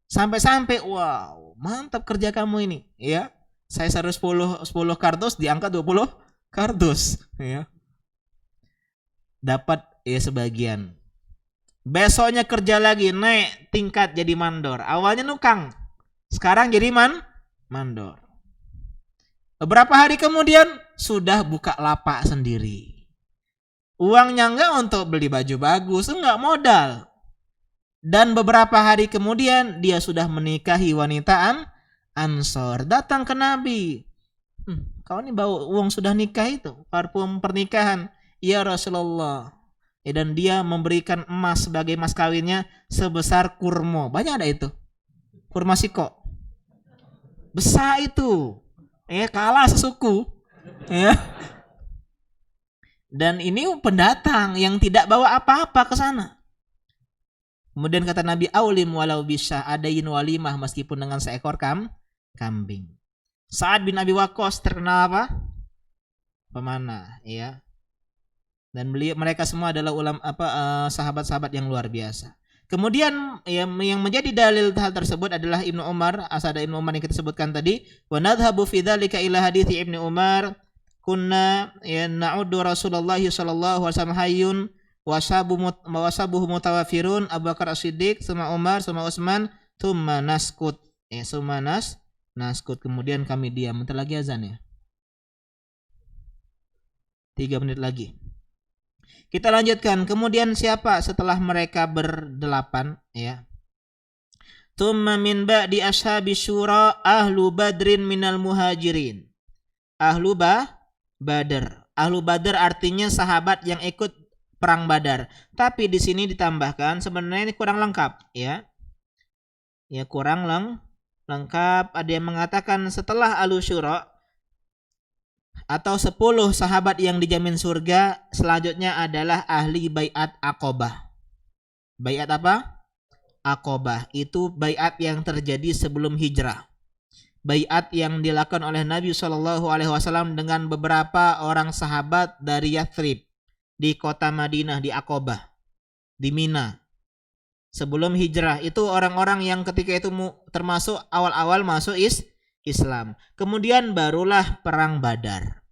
Sampai-sampai wow, mantap kerja kamu ini, ya. Saya harus 10 kardus, diangkat 20 kardus, ya. Dapat ya sebagian. Besoknya kerja lagi, naik tingkat jadi mandor. Awalnya nukang, sekarang jadi mandor. Beberapa hari kemudian sudah buka lapak sendiri. Uangnya enggak untuk beli baju bagus, enggak modal. Dan beberapa hari kemudian dia sudah menikahi wanita Ansor. Datang ke Nabi. Kau ini bawa uang sudah nikah itu, parfum pernikahan. Ya Rasulullah. Dan dia memberikan emas sebagai mas kawinnya sebesar kurma. Banyak ada itu. Kurma siko. Besar itu. Kalah sesuku. Ya. Dan ini pendatang yang tidak bawa apa-apa ke sana. Kemudian kata Nabi, aulim walau bisa, adain walimah meskipun dengan seekor kambing. Sa'ad bin Abi Waqqas terkenal apa? Pemanah, ya. Dan mereka semua adalah sahabat-sahabat yang luar biasa. Kemudian yang menjadi dalil hal tersebut adalah Ibnu Umar, asada Ibnu Umar yang kita sebutkan tadi, wa nadhhabu fi dzalika ila hadithi Ibnu Umar, kunna na'uddu Rasulullah sallallahu alaihi wasallam hayyun wasabuhu mutawafirun, Abu Bakar As-Siddiq, summa Umar, summa Utsman, thumma naskut. Summa naskut. Kemudian kami diam. Bentar lagi azan ya. 3 menit lagi. Kita lanjutkan. Kemudian siapa setelah mereka berdelapan, ya? Thumma min ba'di ashabi syura ahlu badrin minal muhajirin. Ahlu Badar. Ahlu Badar artinya sahabat yang ikut perang Badar. Tapi di sini ditambahkan sebenarnya ini kurang lengkap, ya. Ya, kurang lengkap. Ada yang mengatakan setelah ahlu syura atau 10 sahabat yang dijamin surga, selanjutnya adalah ahli baiat Aqobah. Baiat apa? Aqobah. Itu baiat yang terjadi sebelum hijrah. Baiat yang dilakukan oleh Nabi SAW dengan beberapa orang sahabat dari Yathrib, di kota Madinah, di Aqobah, di Mina. sebelum hijrah. Itu orang-orang yang ketika itu termasuk awal-awal masuk Islam. Kemudian barulah perang Badar.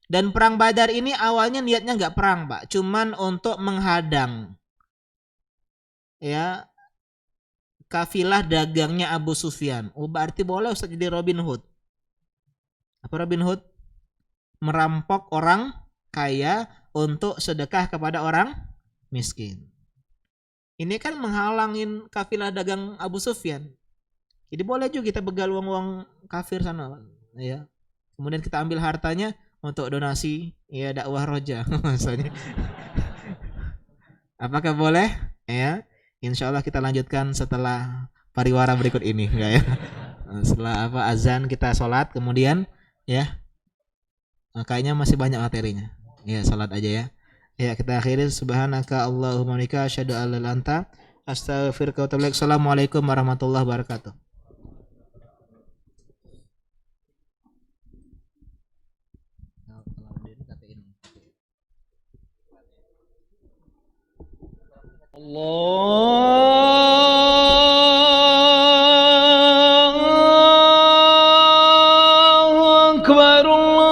Dan perang Badar ini awalnya niatnya nggak perang, Pak, cuman untuk menghadang ya kafilah dagangnya Abu Sufyan. Oh, berarti boleh Ustaz jadi Robin Hood. Apa Robin Hood? Merampok orang kaya untuk sedekah kepada orang miskin. Ini kan menghalangin kafilah dagang Abu Sufyan. Jadi boleh juga kita begal uang-uang kafir sana, ya. Kemudian kita ambil hartanya untuk donasi ya dakwah roja misalnya. Apakah boleh? Ya. Insya Allah kita lanjutkan setelah pariwara berikut ini, enggak ya? Setelah azan kita sholat, kemudian ya. Kayaknya masih banyak materinya. Ya, sholat aja ya. Ya, kita akhiri. Subhanaka Allahumma bika asyhadu an la ilaha illa anta astaghfiruka wa atubu ilaik. Assalamualaikum warahmatullahi wabarakatuh. Allahu Akbar, Allahu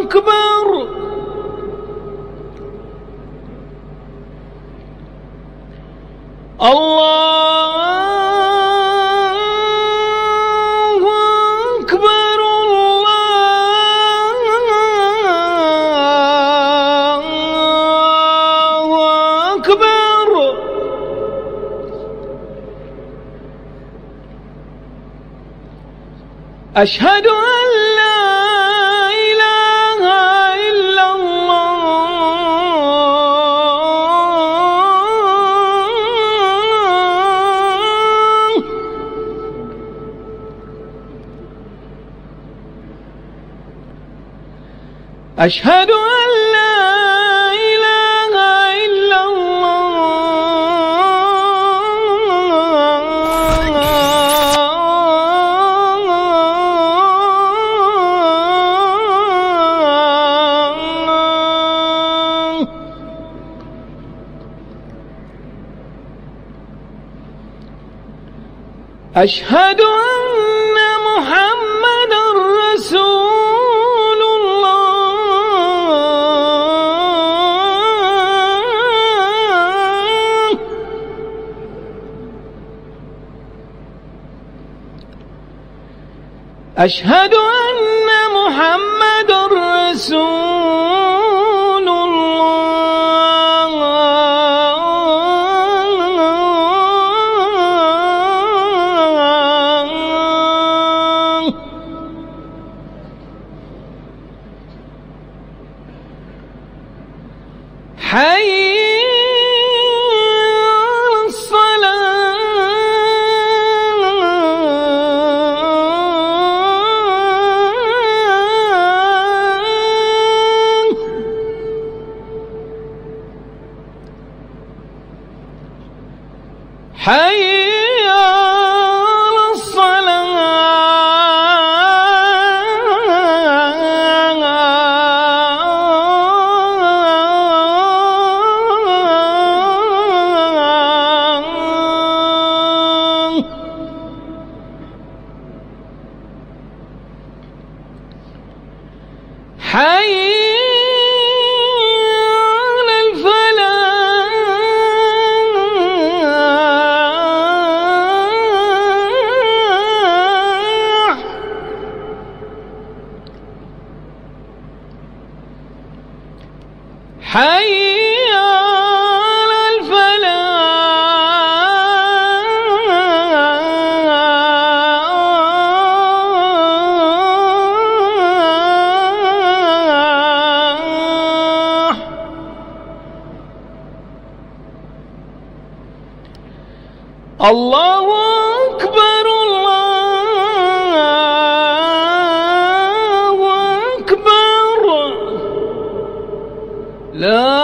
Akbar. Allahu Akbar, Allahu Akbar. أشهد أن لا إله إلا الله. أشهد أن لا إله إلا الله. أشهد أن محمدا رسول الله. أشهد أن محمدا رسول الله. حي على الصلاة. حي على الصلاة. حي على الفلاح. حي على الفلاح. الله أكبر، الله أكبر. لا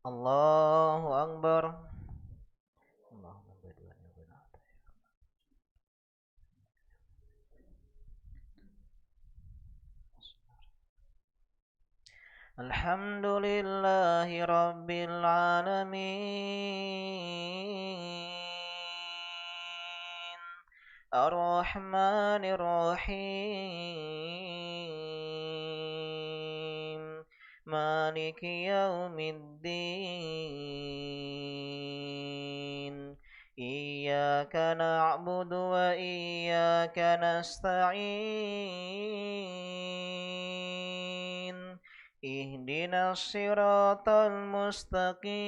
Allahu Akbar. Allahumma badilna benar. Alhamdulillahi Rabbil Alamin, Ar-Rahmanir Rahim, Maliki Yaumiddin, Iyyaka na'budu wa iyyaka nasta'in, Ihdinas siratal mustaqim,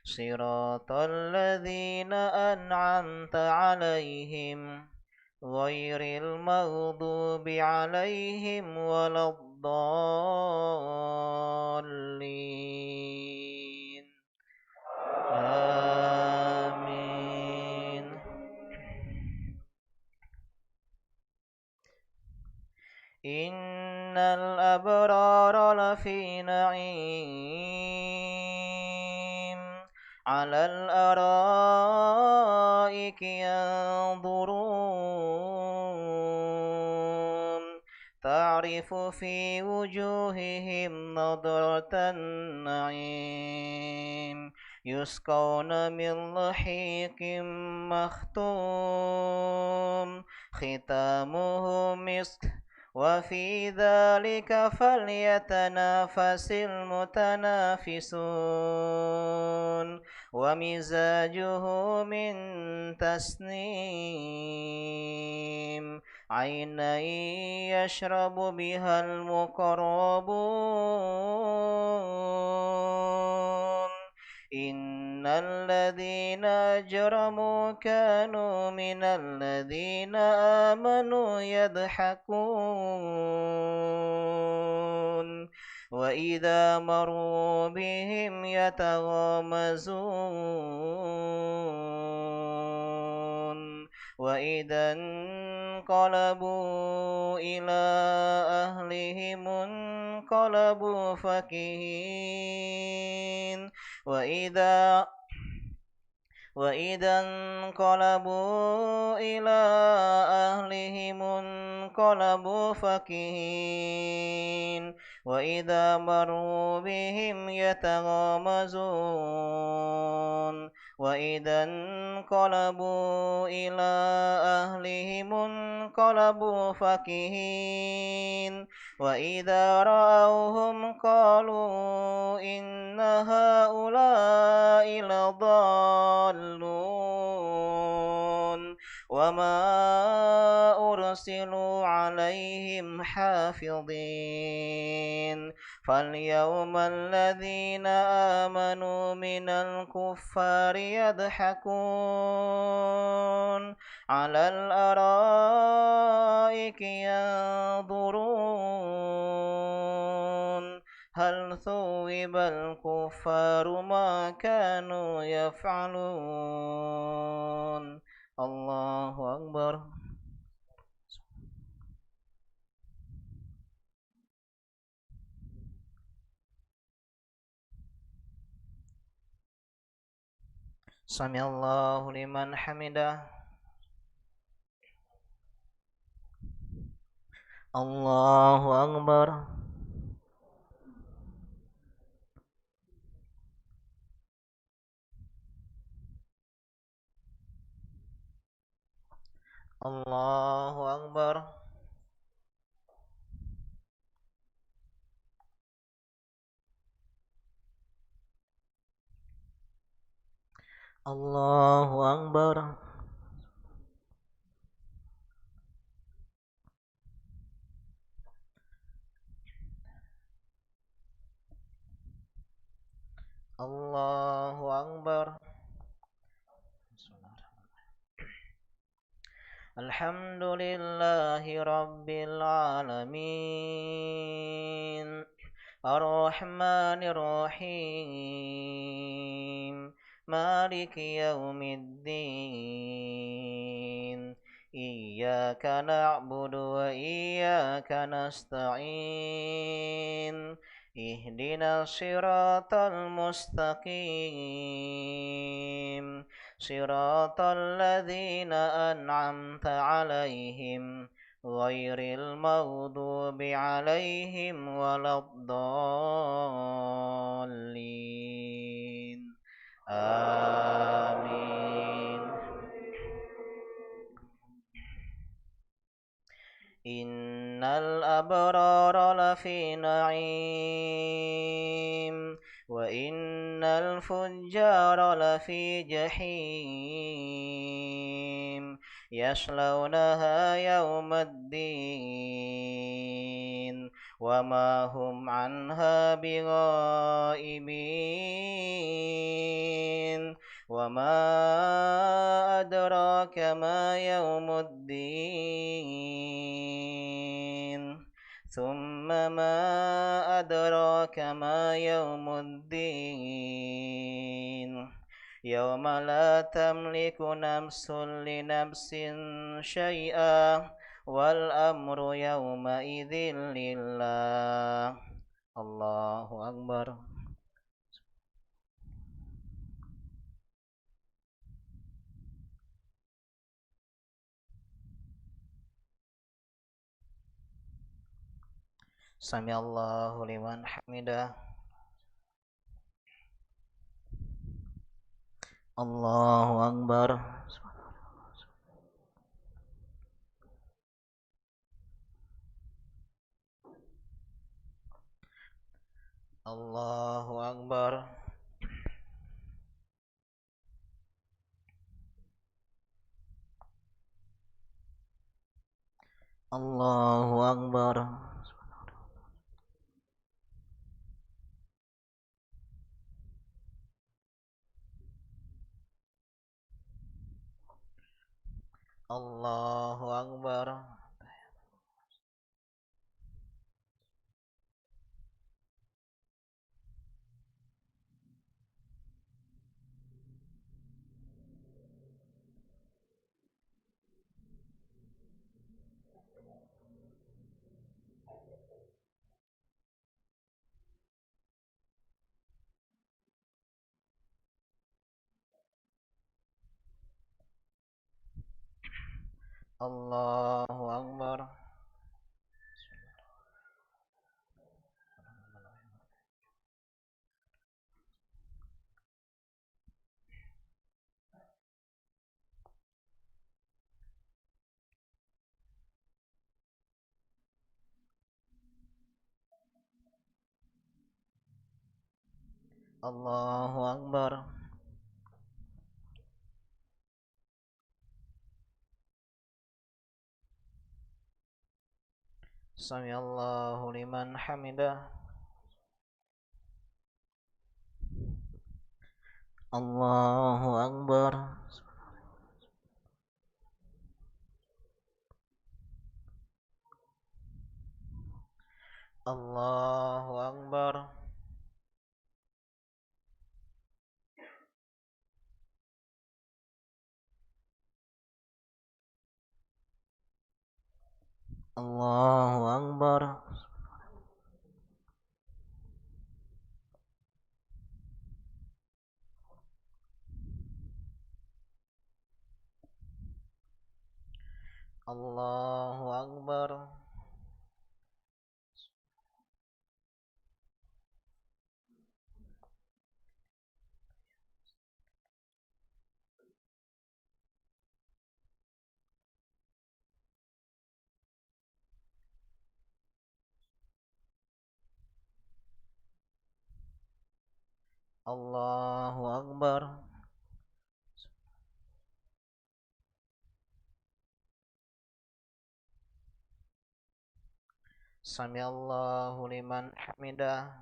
Siratal ladzina an'amta 'alaihim ghairil maghdubi 'alaihim waladdallin. Amin. Innal abrara lafi na'im, 'alal araiki yanzurun, ta'rifu fi wujuhihim nadratan na'im, yusqawna min lahiqim makhtum, khitamuhu misk, وفي ذلك فليتنافس المتنافسون ومزاجه من تسنيم عينا يشرب بها المقربون إن الذين أجرموا كانوا من الذين آمنوا يضحكون وإذا مروا بهم يتغامزون وإذا انقلبوا إلى أهلهم انقلبوا فكهين وإذا انقلبوا إلى أهلهم انقلبوا فكهين وإذا مروا بهم يتغامزون وإذا انقلبوا إلى أهلهم انقلبوا فكهين وإذا رأوهم قالوا إن هؤلاء لضالون وما أرسلوا عليهم حافظين فاليوم الذين آمنوا من الكفار يضحكون على الأرائك ينظرون هل ثوب الكفار ما كانوا يفعلون. الله أكبر. Sami Allahu liman hamidah. Allahu Akbar. Allahu Akbar. Allahu Akbar. Allahu Akbar. Alhamdulillahi Rabbil Alamin, Ar-Rahmanir Rahim, Maliki Yaumiddin, إياك نعبد وإياك نستعين اهدنا الصراط المستقيم صراط الذين أنعمت عليهم غير المغضوب عليهم ولا الضالين آمين إن الأبرار لفي نعيم وإن الفجار لفي جحيم يصلونها يوم الدين وما هم عنها بغائبين وما أدراك ما يوم الدين ثم ما أدراك ما يوم الدين يوم لا تملك نفس لنفس شيئا والأمر يومئذ لله الله أكبر Sami Allahu liman hamidah. Allahu Akbar. Allahu Akbar. Allahu Akbar. Allahu Akbar. Allahu Akbar. Allahu Akbar. Sami Allahu liman hamidah. Allahu Akbar. Allahu Akbar. Allahu Akbar. Allahu Akbar. Allahu Akbar. Sami Allahu liman hamidah.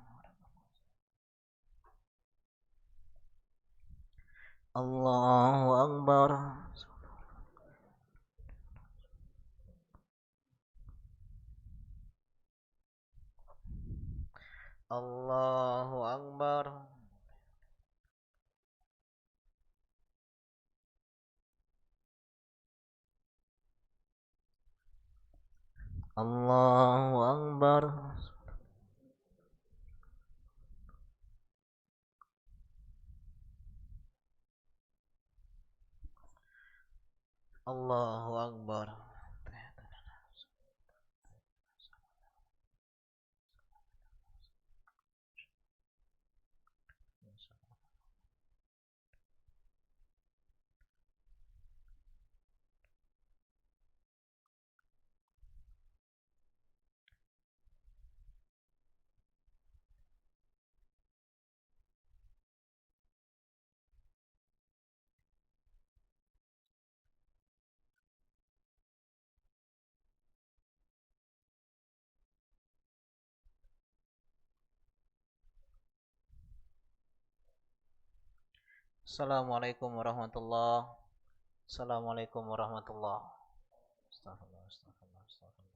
Allahu Akbar. Allahu Akbar. Allahu Akbar. Allahu Akbar. Assalamualaikum warahmatullah. Assalamualaikum warahmatullah. Astagfirullah, astagfirullah, astagfirullah.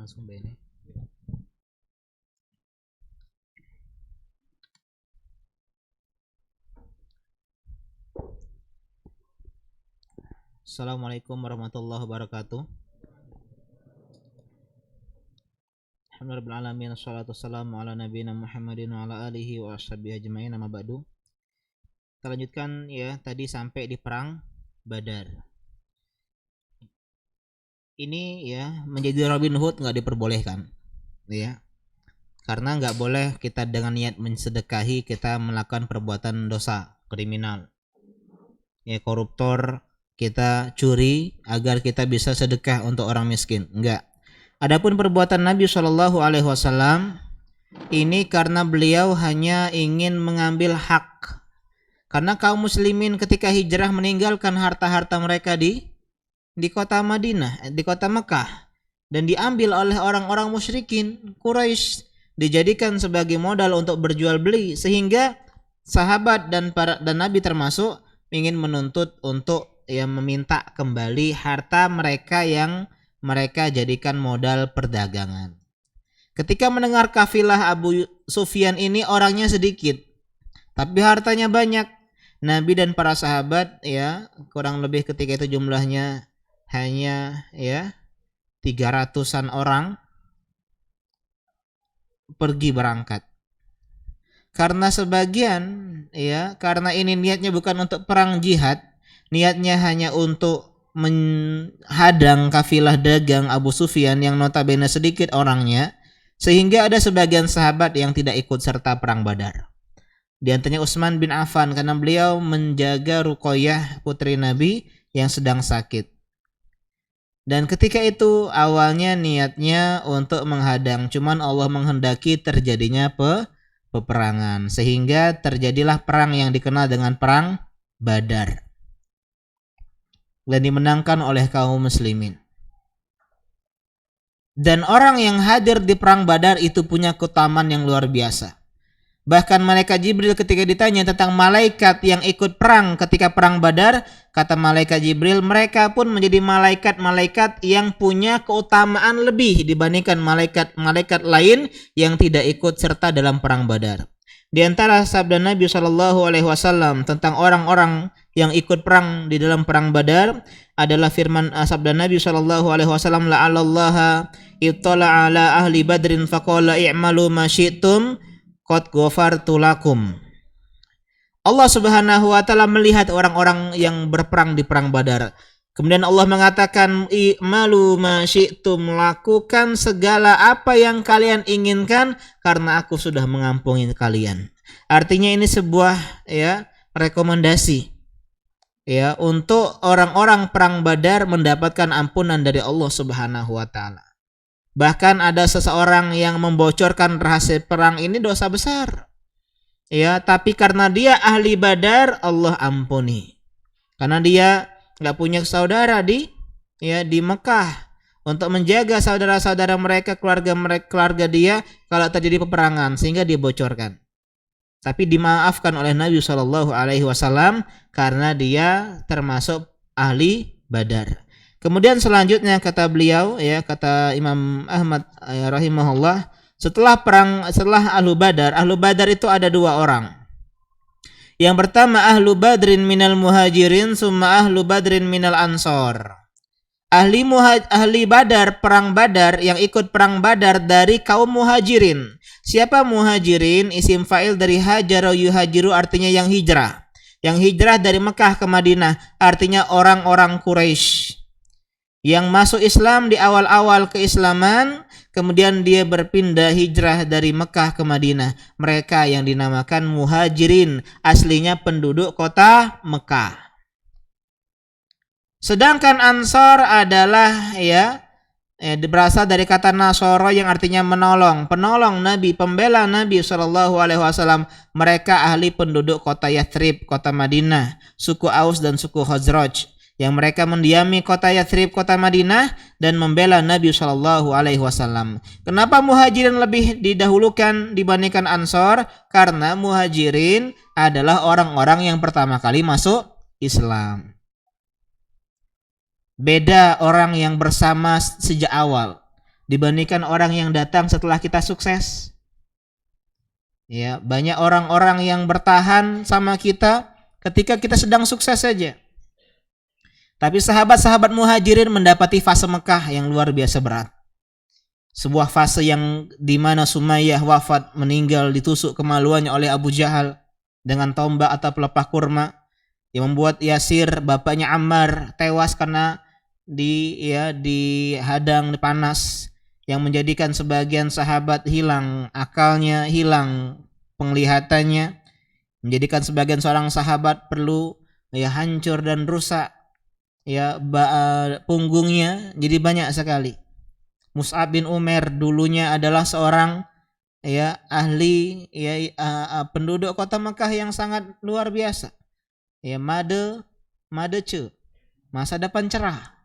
langsung ini. Assalamualaikum warahmatullahi wabarakatuh. Alhamdulillahirabbil alamin, wassalatu wassalamu ala nabiyina Muhammadin wa ala alihi wa ashabihi ajmain, amma ba'du. Kita lanjutkan ya, tadi sampai di perang Badar. Ini ya menjadi Robin Hood nggak diperbolehkan, ya, karena nggak boleh kita dengan niat mensedekahi kita melakukan perbuatan dosa kriminal, ya, koruptor, kita curi agar kita bisa sedekah untuk orang miskin, enggak. Adapun perbuatan Nabi Shallallahu Alaihi Wasallam ini karena beliau hanya ingin mengambil hak, karena kaum muslimin ketika hijrah meninggalkan harta-harta mereka di kota Madinah, di kota Mekah, dan diambil oleh orang-orang musyrikin Quraisy, dijadikan sebagai modal untuk berjual beli, sehingga sahabat dan Nabi termasuk ingin menuntut untuk meminta kembali harta mereka yang mereka jadikan modal perdagangan. Ketika mendengar kafilah Abu Sufyan ini orangnya sedikit tapi hartanya banyak, Nabi dan para sahabat kurang lebih ketika itu jumlahnya hanya 300-an orang pergi berangkat. Karena sebagian karena ini niatnya bukan untuk perang jihad, niatnya hanya untuk menghadang kafilah dagang Abu Sufyan yang notabene sedikit orangnya, sehingga ada sebagian sahabat yang tidak ikut serta perang Badar. Di antaranya Utsman bin Affan, karena beliau menjaga Ruqayyah putri Nabi yang sedang sakit. Dan ketika itu awalnya niatnya untuk menghadang, cuman Allah menghendaki terjadinya peperangan, sehingga terjadilah perang yang dikenal dengan perang Badar dan dimenangkan oleh kaum muslimin. Dan orang yang hadir di perang Badar itu punya keutamaan yang luar biasa. Bahkan malaikat Jibril ketika ditanya tentang malaikat yang ikut perang ketika perang Badar, kata malaikat Jibril, mereka pun menjadi malaikat-malaikat yang punya keutamaan lebih dibandingkan malaikat-malaikat lain yang tidak ikut serta dalam perang Badar. Di antara sabda Nabi SAW tentang orang-orang yang ikut perang di dalam perang Badar adalah firman sabda Nabi SAW, la'allallaha ittala ala ahli badrin faqala i'malu ma syi'tum qad ghafartu lakum. Allah Subhanahu wa taala melihat orang-orang yang berperang di perang Badar. Kemudian Allah mengatakan, i'malu ma syi'tum, lakukan segala apa yang kalian inginkan karena aku sudah mengampuni kalian. Artinya ini sebuah rekomendasi untuk orang-orang perang Badar mendapatkan ampunan dari Allah Subhanahu wa taala. Bahkan ada seseorang yang membocorkan rahasia perang ini dosa besar. Tapi karena dia ahli Badar, Allah ampuni. Karena dia enggak punya saudara di Mekah untuk menjaga saudara-saudara mereka, keluarga dia kalau terjadi peperangan, sehingga dia bocorkan. Tapi dimaafkan oleh Nabi SAW karena dia termasuk ahli Badar. Kemudian selanjutnya kata beliau, kata Imam Ahmad rahimahullah, setelah Ahlu Badar itu ada dua orang. Yang pertama Ahlu Badrin minal muhajirin, summa Ahlu Badrin minal ansor. Ahli Badar, perang Badar, yang ikut perang Badar dari kaum muhajirin. Siapa muhajirin? Isim fa'il dari hajara yuhajiru, artinya yang hijrah. Yang hijrah dari Mekah ke Madinah, artinya orang-orang Quraisy yang masuk Islam di awal-awal keislaman, kemudian dia berpindah hijrah dari Mekah ke Madinah. Mereka yang dinamakan muhajirin, aslinya penduduk kota Mekah. Sedangkan Ansor adalah berasal dari kata Nasoro yang artinya menolong, penolong Nabi, pembela Nabi SAW. Mereka ahli penduduk kota Yathrib, kota Madinah, suku Aus dan suku Khazraj, yang mereka mendiami kota Yathrib, kota Madinah, dan membela Nabi SAW. Kenapa muhajirin lebih didahulukan dibandingkan Ansor? Karena muhajirin adalah orang-orang yang pertama kali masuk Islam. Beda orang yang bersama sejak awal. dibandingkan orang yang datang setelah kita sukses. Ya, banyak orang-orang yang bertahan sama kita ketika kita sedang sukses saja. Tapi sahabat-sahabat Muhajirin mendapati fase Mekah yang luar biasa berat. Sebuah fase yang di mana Sumayyah wafat, meninggal ditusuk kemaluannya oleh Abu Jahal dengan tombak atau pelepah kurma, yang membuat Yasir, bapaknya Ammar, tewas karena dihadang panas, yang menjadikan sebagian sahabat hilang akalnya, hilang penglihatannya, menjadikan sebagian seorang sahabat perlu hancur dan rusak punggungnya, jadi banyak sekali. Mus'ab bin Umair dulunya adalah seorang ahli penduduk kota Mekah yang sangat luar biasa. Madece, masa depan cerah.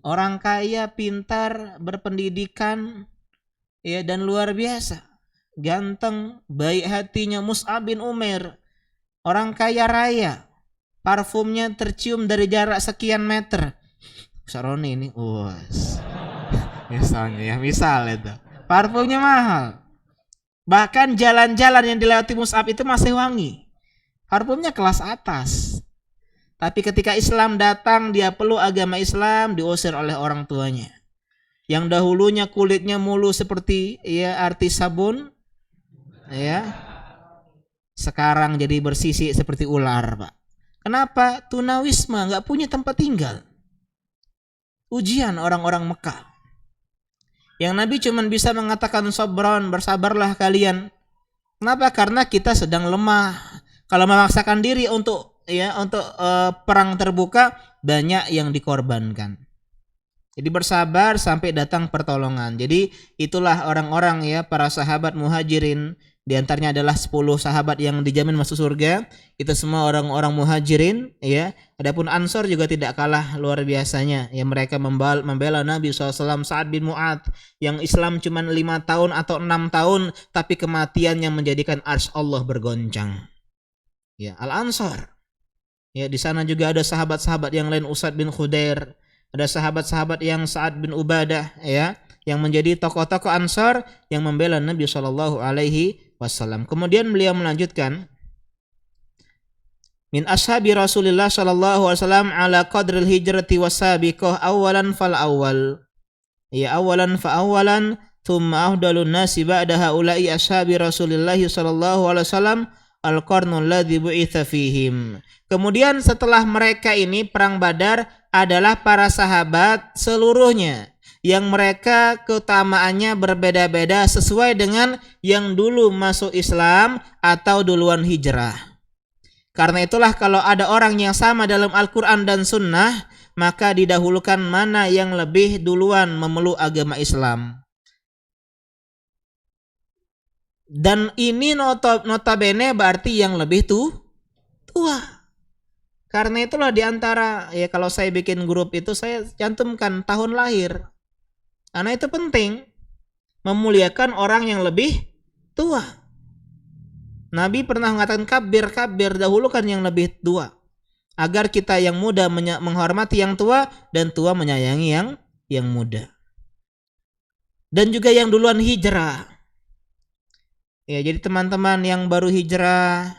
Orang kaya, pintar, berpendidikan, dan luar biasa. Ganteng, baik hatinya Mus'ab bin Umair. Orang kaya raya. Parfumnya tercium dari jarak sekian meter. Saroni ini, misalnya misal itu. Parfumnya mahal. Bahkan jalan-jalan yang dilewati Mus'ab itu masih wangi. Parfumnya kelas atas. Tapi ketika Islam datang, dia peluk agama Islam, diusir oleh orang tuanya. Yang dahulunya kulitnya mulus seperti artis sabun, sekarang jadi bersisik seperti ular, Pak. Kenapa? Tunawisma, nggak punya tempat tinggal. Ujian orang-orang Mekah. Yang Nabi cuma bisa mengatakan sabron, bersabarlah kalian. Kenapa? Karena kita sedang lemah. Kalau memaksakan diri untuk perang terbuka, banyak yang dikorbankan. Jadi bersabar sampai datang pertolongan. Jadi itulah orang-orang para sahabat Muhajirin. Di antaranya adalah 10 sahabat yang dijamin masuk surga. Itu semua orang-orang Muhajirin. Adapun Ansor juga tidak kalah luar biasanya. Mereka membela Nabi SAW. Sa'ad bin Mu'adz yang Islam cuma 5 tahun atau 6 tahun, tapi kematian yang menjadikan arsy Allah bergoncang. Al-Ansor. Di sana juga ada sahabat-sahabat yang lain, Usaid bin Khudair. Ada sahabat-sahabat yang Sa'ad bin Ubadah, yang menjadi tokoh-tokoh Ansar yang membela Nabi SAW. Kemudian beliau melanjutkan, min ashabi Rasulillah SAW ala qadril hijrati wasabiqah awalan fal awal. Awalan fa awalan thumma afdalun nasi ba'da haula'i ashabi Rasulillah SAW al-qarnul ladzi bu'itsa fihim. Kemudian setelah mereka ini perang Badar adalah para sahabat seluruhnya, yang mereka keutamaannya berbeda-beda sesuai dengan yang dulu masuk Islam atau duluan hijrah. Karena itulah kalau ada orang yang sama dalam Al-Quran dan Sunnah, maka didahulukan mana yang lebih duluan memeluk agama Islam. Dan ini notabene berarti yang lebih tua. Karena itulah diantara kalau saya bikin grup itu saya cantumkan tahun lahir. Karena itu penting memuliakan orang yang lebih tua. Nabi pernah mengatakan kabir, dahulukan yang lebih tua. Agar kita yang muda menghormati yang tua dan tua menyayangi yang muda. Dan juga yang duluan hijrah. Jadi teman-teman yang baru hijrah,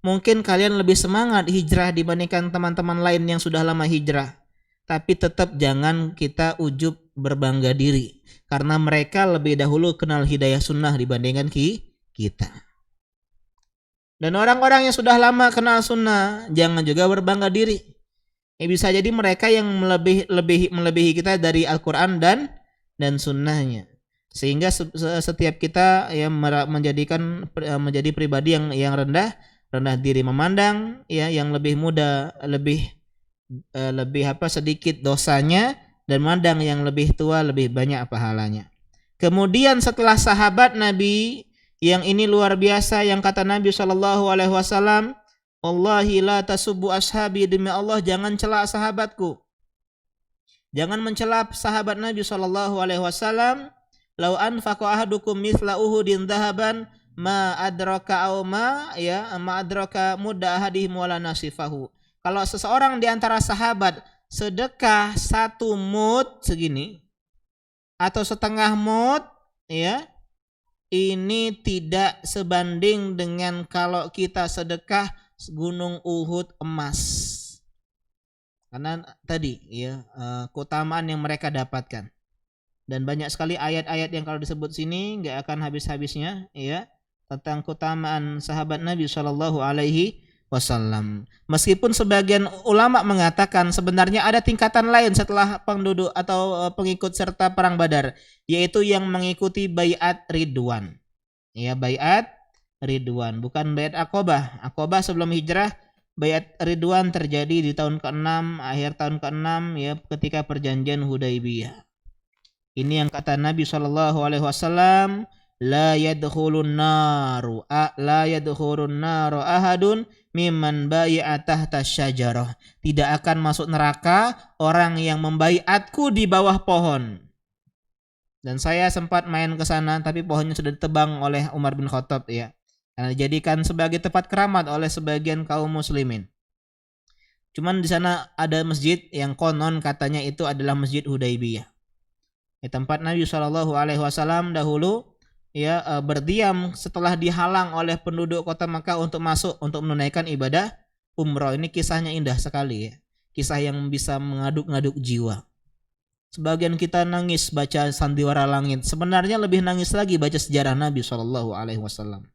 mungkin kalian lebih semangat hijrah dibandingkan teman-teman lain yang sudah lama hijrah. Tapi tetap jangan kita ujub berbangga diri. Karena mereka lebih dahulu kenal hidayah sunnah dibandingkan kita. Dan orang-orang yang sudah lama kenal sunnah, jangan juga berbangga diri. Bisa jadi mereka yang melebihi kita dari Al-Quran dan sunnahnya. Sehingga setiap kita menjadi pribadi yang rendah diri, memandang yang lebih muda lebih sedikit dosanya, dan memandang yang lebih tua lebih banyak pahalanya. Kemudian setelah sahabat Nabi yang ini luar biasa, yang kata Nabi SAW, Wallahi la tasubbu ashabi, demi Allah jangan celak sahabatku. Jangan mencela sahabat Nabi SAW. Lau anfaqa ahadukum mithla Uhudin dhahaban ma adraka mudda ahadihim wala nasifahu. Kalau seseorang di antara sahabat sedekah 1 mud segini, atau setengah mud, ya, ini tidak sebanding dengan kalau kita sedekah gunung Uhud emas. Karena tadi ya keutamaan yang mereka dapatkan. Dan banyak sekali ayat-ayat yang kalau disebut sini nggak akan habis-habisnya ya tentang keutamaan sahabat Nabi Shallallahu Alaihi Wasallam. Meskipun sebagian ulama mengatakan sebenarnya ada tingkatan lain setelah penduduk atau pengikut serta perang Badar, yaitu yang mengikuti baiat Ridwan. Ya, baiat Ridwan, bukan baiat Aqobah. Aqobah sebelum hijrah, baiat Ridwan terjadi di tahun ke-6, akhir tahun ke-6 ya ketika perjanjian Hudaybiyah. Ini yang kata Nabi Shallallahu Alaihi Wasallam, la yadkhulun naru ahadun mimman bai'a tahta syajarah. Tidak akan masuk neraka orang yang membaiatku di bawah pohon. Dan saya sempat main ke sana, tapi pohonnya sudah ditebang oleh Umar bin Khattab ya, karena dijadikan sebagai tempat keramat oleh sebagian kaum muslimin. Cuman di sana ada masjid yang konon katanya itu adalah Masjid Hudaybiyah. Ya, tempat Nabi Shallallahu Alaihi Wasallam dahulu ya berdiam setelah dihalang oleh penduduk kota Makkah untuk masuk untuk menunaikan ibadah umrah. Ini kisahnya indah sekali ya, kisah yang bisa mengaduk-ngaduk jiwa. Sebagian kita nangis baca Sandiwara Langit, sebenarnya lebih nangis lagi baca sejarah Nabi Shallallahu Alaihi Wasallam.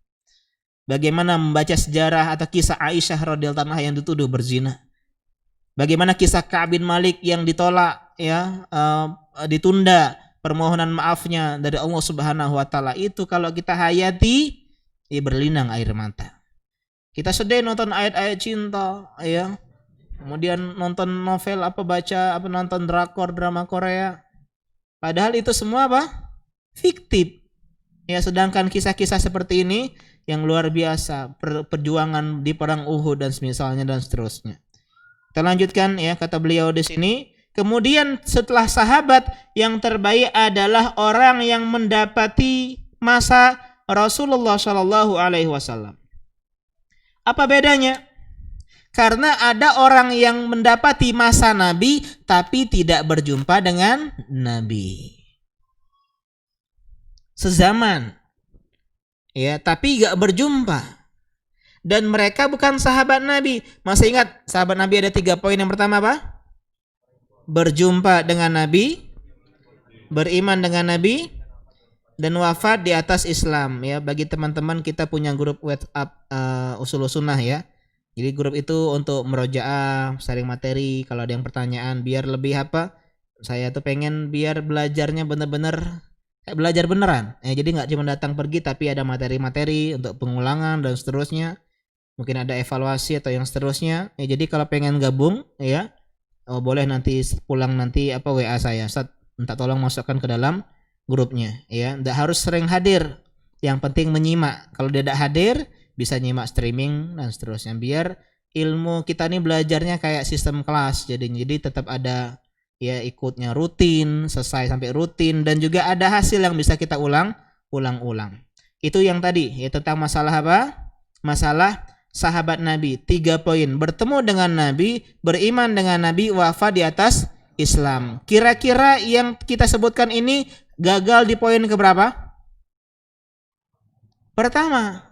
Bagaimana membaca sejarah atau kisah Aisyah radhiyallahu anha yang dituduh berzina. Bagaimana kisah Ka'ab bin Malik yang ditolak ya ditunda permohonan maafnya dari Allah Subhanahu wa taala. Itu kalau kita hayati ya berlinang air mata. Kita sedih nonton ayat-ayat cinta ya. Kemudian nonton novel nonton drakor drama Korea. Padahal itu semua apa? Fiktif. Ya, sedangkan kisah-kisah seperti ini yang luar biasa, perjuangan di perang Uhud dan semisalnya dan seterusnya. Kita lanjutkan ya, kata beliau di sini. Kemudian setelah sahabat, yang terbaik adalah orang yang mendapati masa Rasulullah Shallallahu Alaihi Wasallam. Apa bedanya? Karena ada orang yang mendapati masa Nabi tapi tidak berjumpa dengan Nabi. Sezaman, ya, tapi gak berjumpa. Dan mereka bukan sahabat Nabi. Masih ingat sahabat Nabi ada 3 poin. Yang pertama apa? Berjumpa dengan Nabi, beriman dengan Nabi, dan wafat di atas Islam ya. Bagi teman-teman kita punya grup WhatsApp Usul Sunnah ya. Jadi grup itu untuk merojaah, sharing materi. Kalau ada yang pertanyaan biar lebih apa? Saya tuh pengen biar belajarnya bener-bener belajar beneran. Jadi nggak cuma datang pergi tapi ada materi-materi untuk pengulangan dan seterusnya. Mungkin ada evaluasi atau yang seterusnya. Jadi kalau pengen gabung ya, boleh nanti pulang nanti WA saya. Minta tolong masukkan ke dalam grupnya ya. Nggak harus sering hadir. Yang penting menyimak. Kalau tidak hadir bisa nyimak streaming dan seterusnya. Biar ilmu kita nih belajarnya kayak sistem kelas. Jadi tetap ada ya ikutnya rutin, selesai sampai rutin, dan juga ada hasil yang bisa kita ulang-ulang. Itu yang tadi ya tentang masalah apa? Masalah sahabat Nabi. 3 poin. Bertemu dengan Nabi, beriman dengan Nabi, wafat di atas Islam. Kira-kira yang kita sebutkan ini gagal di poin keberapa? Pertama,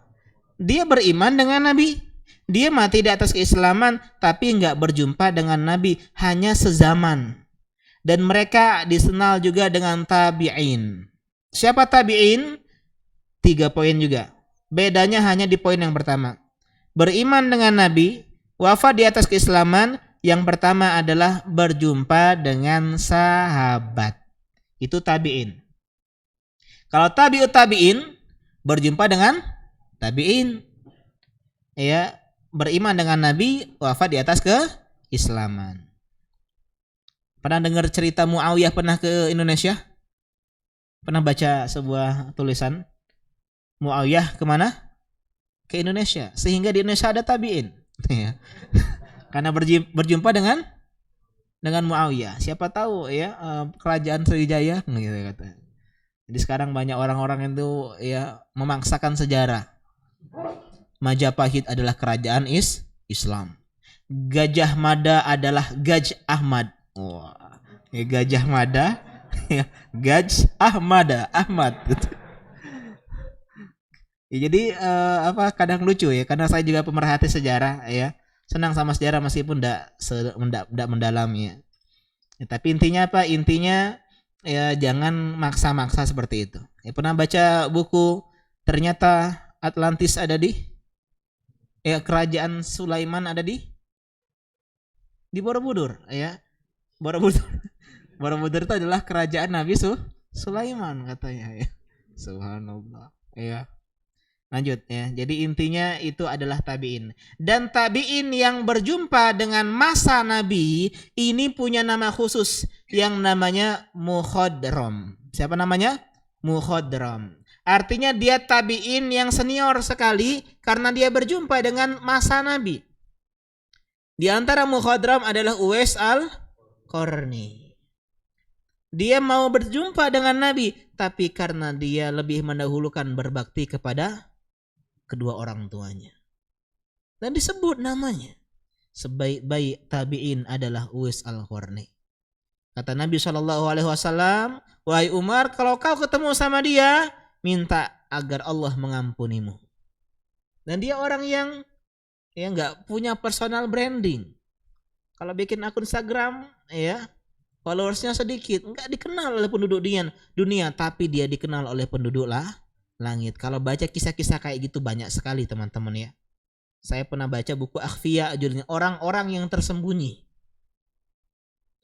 dia beriman dengan Nabi. Dia mati di atas keislaman tapi nggak berjumpa dengan Nabi, hanya sezaman. Dan mereka dikenal juga dengan tabi'in. Siapa tabi'in? 3 poin juga. Bedanya hanya di poin yang pertama. Beriman dengan Nabi, wafat di atas keislaman. Yang pertama adalah berjumpa dengan sahabat. Itu tabi'in. Kalau tabi'ut tabi'in, berjumpa dengan tabi'in. Ya, beriman dengan Nabi, wafat di atas keislaman. Pernah dengar cerita Muawiyah pernah ke Indonesia? Pernah baca sebuah tulisan? Muawiyah kemana? Ke Indonesia. Sehingga di Indonesia ada tabi'in. Karena berjumpa dengan Muawiyah. Siapa tahu ya kerajaan Sriwijaya gitu kata. Jadi sekarang banyak orang-orang itu ya memaksakan sejarah. Majapahit adalah kerajaan Islam. Gajah Mada adalah Gajah Ahmad. Wah, ya Gajah Mada ya, Gaj Ahmad gitu. Ya, jadi kadang lucu ya, karena saya juga pemerhati sejarah ya, senang sama sejarah meskipun tidak mendalam ya. Tapi intinya apa? Intinya ya jangan maksa-maksa seperti itu. Ya, pernah baca buku ternyata Atlantis ada di kerajaan Sulaiman ada di Borobudur ya. Borobudur itu adalah kerajaan Nabi Sulaiman katanya ya. Subhanallah. Ya. Lanjut ya. Jadi intinya itu adalah tabi'in. Dan tabi'in yang berjumpa dengan masa Nabi ini punya nama khusus yang namanya mukhadram. Siapa namanya? Mukhadram. Artinya dia tabi'in yang senior sekali karena dia berjumpa dengan masa Nabi. Di antara mukhadram adalah Uwais Al-Qarni. Dia mau berjumpa dengan Nabi, tapi karena dia lebih mendahulukan berbakti kepada kedua orang tuanya. Dan disebut namanya. Sebaik-baik tabi'in adalah Uwais Al-Qarni. Kata Nabi SAW, wahai Umar, kalau kau ketemu sama dia, minta agar Allah mengampunimu. Dan dia orang yang nggak punya personal branding. Kalau bikin akun Instagram, ya followersnya sedikit, nggak dikenal oleh penduduk dunia, tapi dia dikenal oleh penduduk langit. Kalau baca kisah-kisah kayak gitu banyak sekali teman-teman ya. Saya pernah baca buku Akhfiya judulnya orang-orang yang tersembunyi.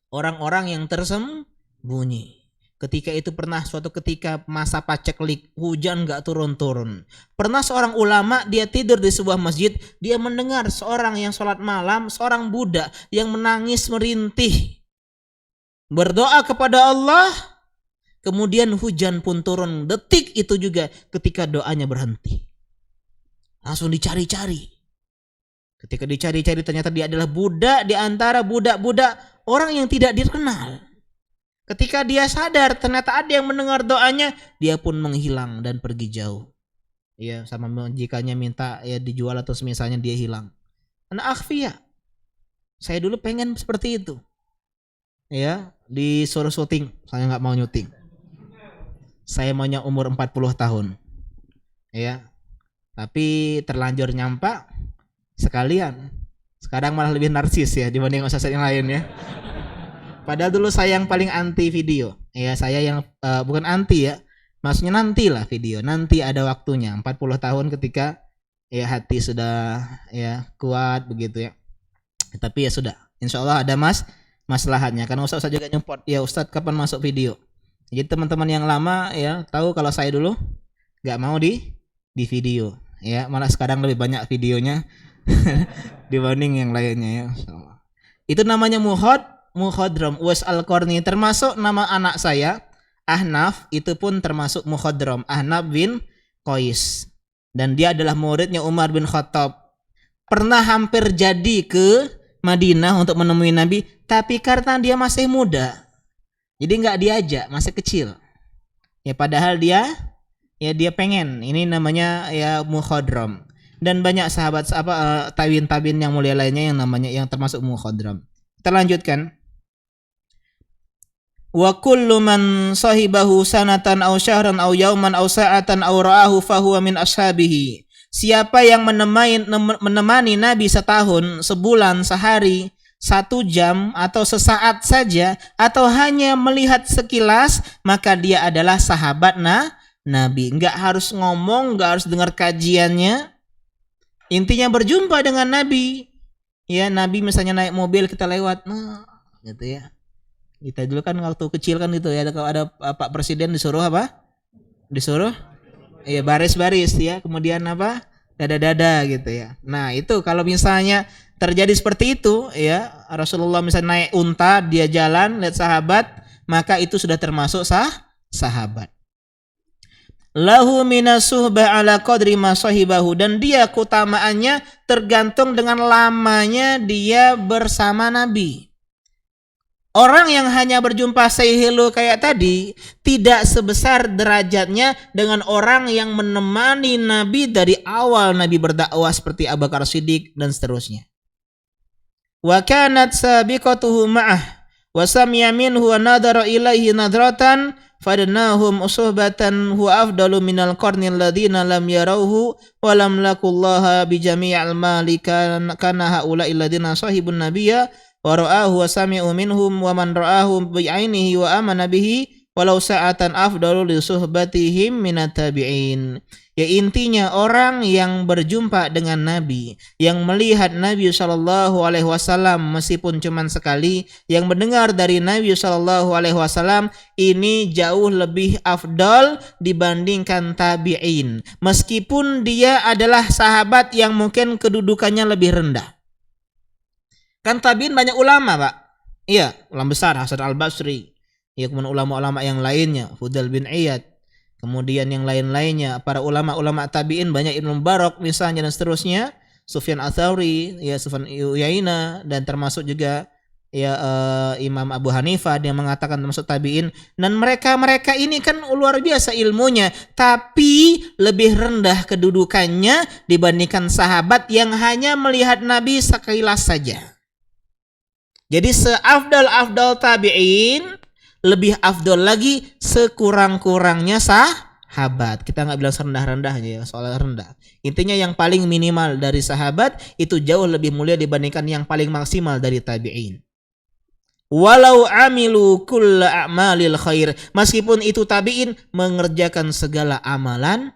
Orang-orang yang tersembunyi. Ketika itu pernah suatu ketika masa paceklik, hujan gak turun-turun. Pernah seorang ulama dia tidur di sebuah masjid, dia mendengar seorang yang sholat malam, seorang budak yang menangis merintih. Berdoa kepada Allah, kemudian hujan pun turun. Detik itu juga ketika doanya berhenti. Langsung dicari-cari. Ketika dicari-cari ternyata dia adalah budak di antara budak-budak orang yang tidak dikenal. Ketika dia sadar ternyata ada yang mendengar doanya, dia pun menghilang dan pergi jauh. Ya, sama jikanya minta ya dijual atau semisalnya dia hilang. Karena akhfiya. Saya dulu pengen seperti itu. Ya, disuruh syuting, saya nggak mau nyuting. Saya maunya umur 40 tahun. Ya. Tapi terlanjur nyampak sekalian. Sekarang malah lebih narsis ya dibanding ustaz yang lain ya. Padahal dulu saya yang paling anti video. Ya, saya yang bukan anti ya. Maksudnya nantilah video. Nanti ada waktunya 40 tahun ketika ya hati sudah ya kuat begitu ya. Tapi ya sudah. Insyaallah ada maslahatnya. Karena Ustaz juga nyupport, ya Ustaz kapan masuk video. Jadi teman-teman yang lama ya tahu kalau saya dulu nggak mau di video. Ya, malah sekarang lebih banyak videonya dibanding yang lainnya ya. Itu namanya mukhadram. Uwais Al-Qarni, termasuk nama anak saya Ahnaf, itu pun termasuk mukhadram. Ahnaf bin Qais. Dan dia adalah muridnya Umar bin Khattab. Pernah hampir jadi ke Madinah untuk menemui Nabi, tapi karena dia masih muda, jadi nggak diajak, masih kecil. Ya padahal dia pengen. Ini namanya ya mukhadram. Dan banyak sahabat tabiin yang mulia lainnya yang termasuk mukhadram. Kita lanjutkan. Wa kullu man sahibahu sanatan aw syahran aw yauman aw sa'atan aw ra'ahu fahuwa min ashabihi. Siapa yang menemani Nabi setahun, sebulan, sehari, 1 jam atau sesaat saja atau hanya melihat sekilas, maka dia adalah sahabat Nabi. Enggak harus ngomong, enggak harus dengar kajiannya. Intinya berjumpa dengan Nabi. Ya, Nabi misalnya naik mobil kita lewat, gitu ya. Kita dulu kan waktu kecil kan gitu ya, kalau ada Pak Presiden disuruh apa? Disuruh ya baris-baris ya, kemudian apa? Dada-dada gitu ya. Nah, itu kalau misalnya terjadi seperti itu ya, Rasulullah misalnya naik unta, dia jalan lihat sahabat, maka itu sudah termasuk sahabat. Lahu minas suhbah ala qadri ma sahibahu, dan dia keutamaannya tergantung dengan lamanya dia bersama Nabi. Orang yang hanya berjumpa say hello kayak tadi tidak sebesar derajatnya dengan orang yang menemani Nabi dari awal Nabi berdakwah seperti Abu Bakar Siddiq dan seterusnya. Wa kanat sabiqatuhu ma'ah wa sami'a minhu wa nadhara ilaihi nadratan fadnahum usuhbatan huwa afdalu minal qarni alladhina lam yarawhu wa lam laqullaha bi jami'al malika kana haula alladhina sahibun nabiyya wa ra'ahu wa sami'u minhum wa man ra'ahu bi 'ainihi wa amana bihi walau sa'atan afdalu li suhbatihim minat tabi'in. Ya intinya orang yang berjumpa dengan Nabi, yang melihat Nabi SAW meskipun cuma sekali, yang mendengar dari Nabi SAW ini jauh lebih afdal dibandingkan tabi'in. Meskipun dia adalah sahabat yang mungkin kedudukannya lebih rendah. Kan tabi'in banyak ulama, Pak. Iya, ulama besar Hasan al-Basri. Ya, kemudian ulama-ulama yang lainnya, Fudail bin Iyad. Kemudian yang lain-lainnya, para ulama-ulama tabi'in banyak Ibnu Mubarak misalnya dan seterusnya, Sufyan Ats-Tsauri, ya Sufyan Uyainah, dan termasuk juga ya Imam Abu Hanifah yang mengatakan termasuk tabi'in. Dan mereka ini kan luar biasa ilmunya, tapi lebih rendah kedudukannya dibandingkan sahabat yang hanya melihat Nabi sekilas saja. Jadi seafdal tabi'in, lebih afdol lagi sekurang-kurangnya sahabat. Kita nggak bilang serendah-rendahnya ya, soalnya rendah. Intinya yang paling minimal dari sahabat itu jauh lebih mulia dibandingkan yang paling maksimal dari tabi'in. Walau amilu kulla a'malil khair, meskipun itu tabi'in mengerjakan segala amalan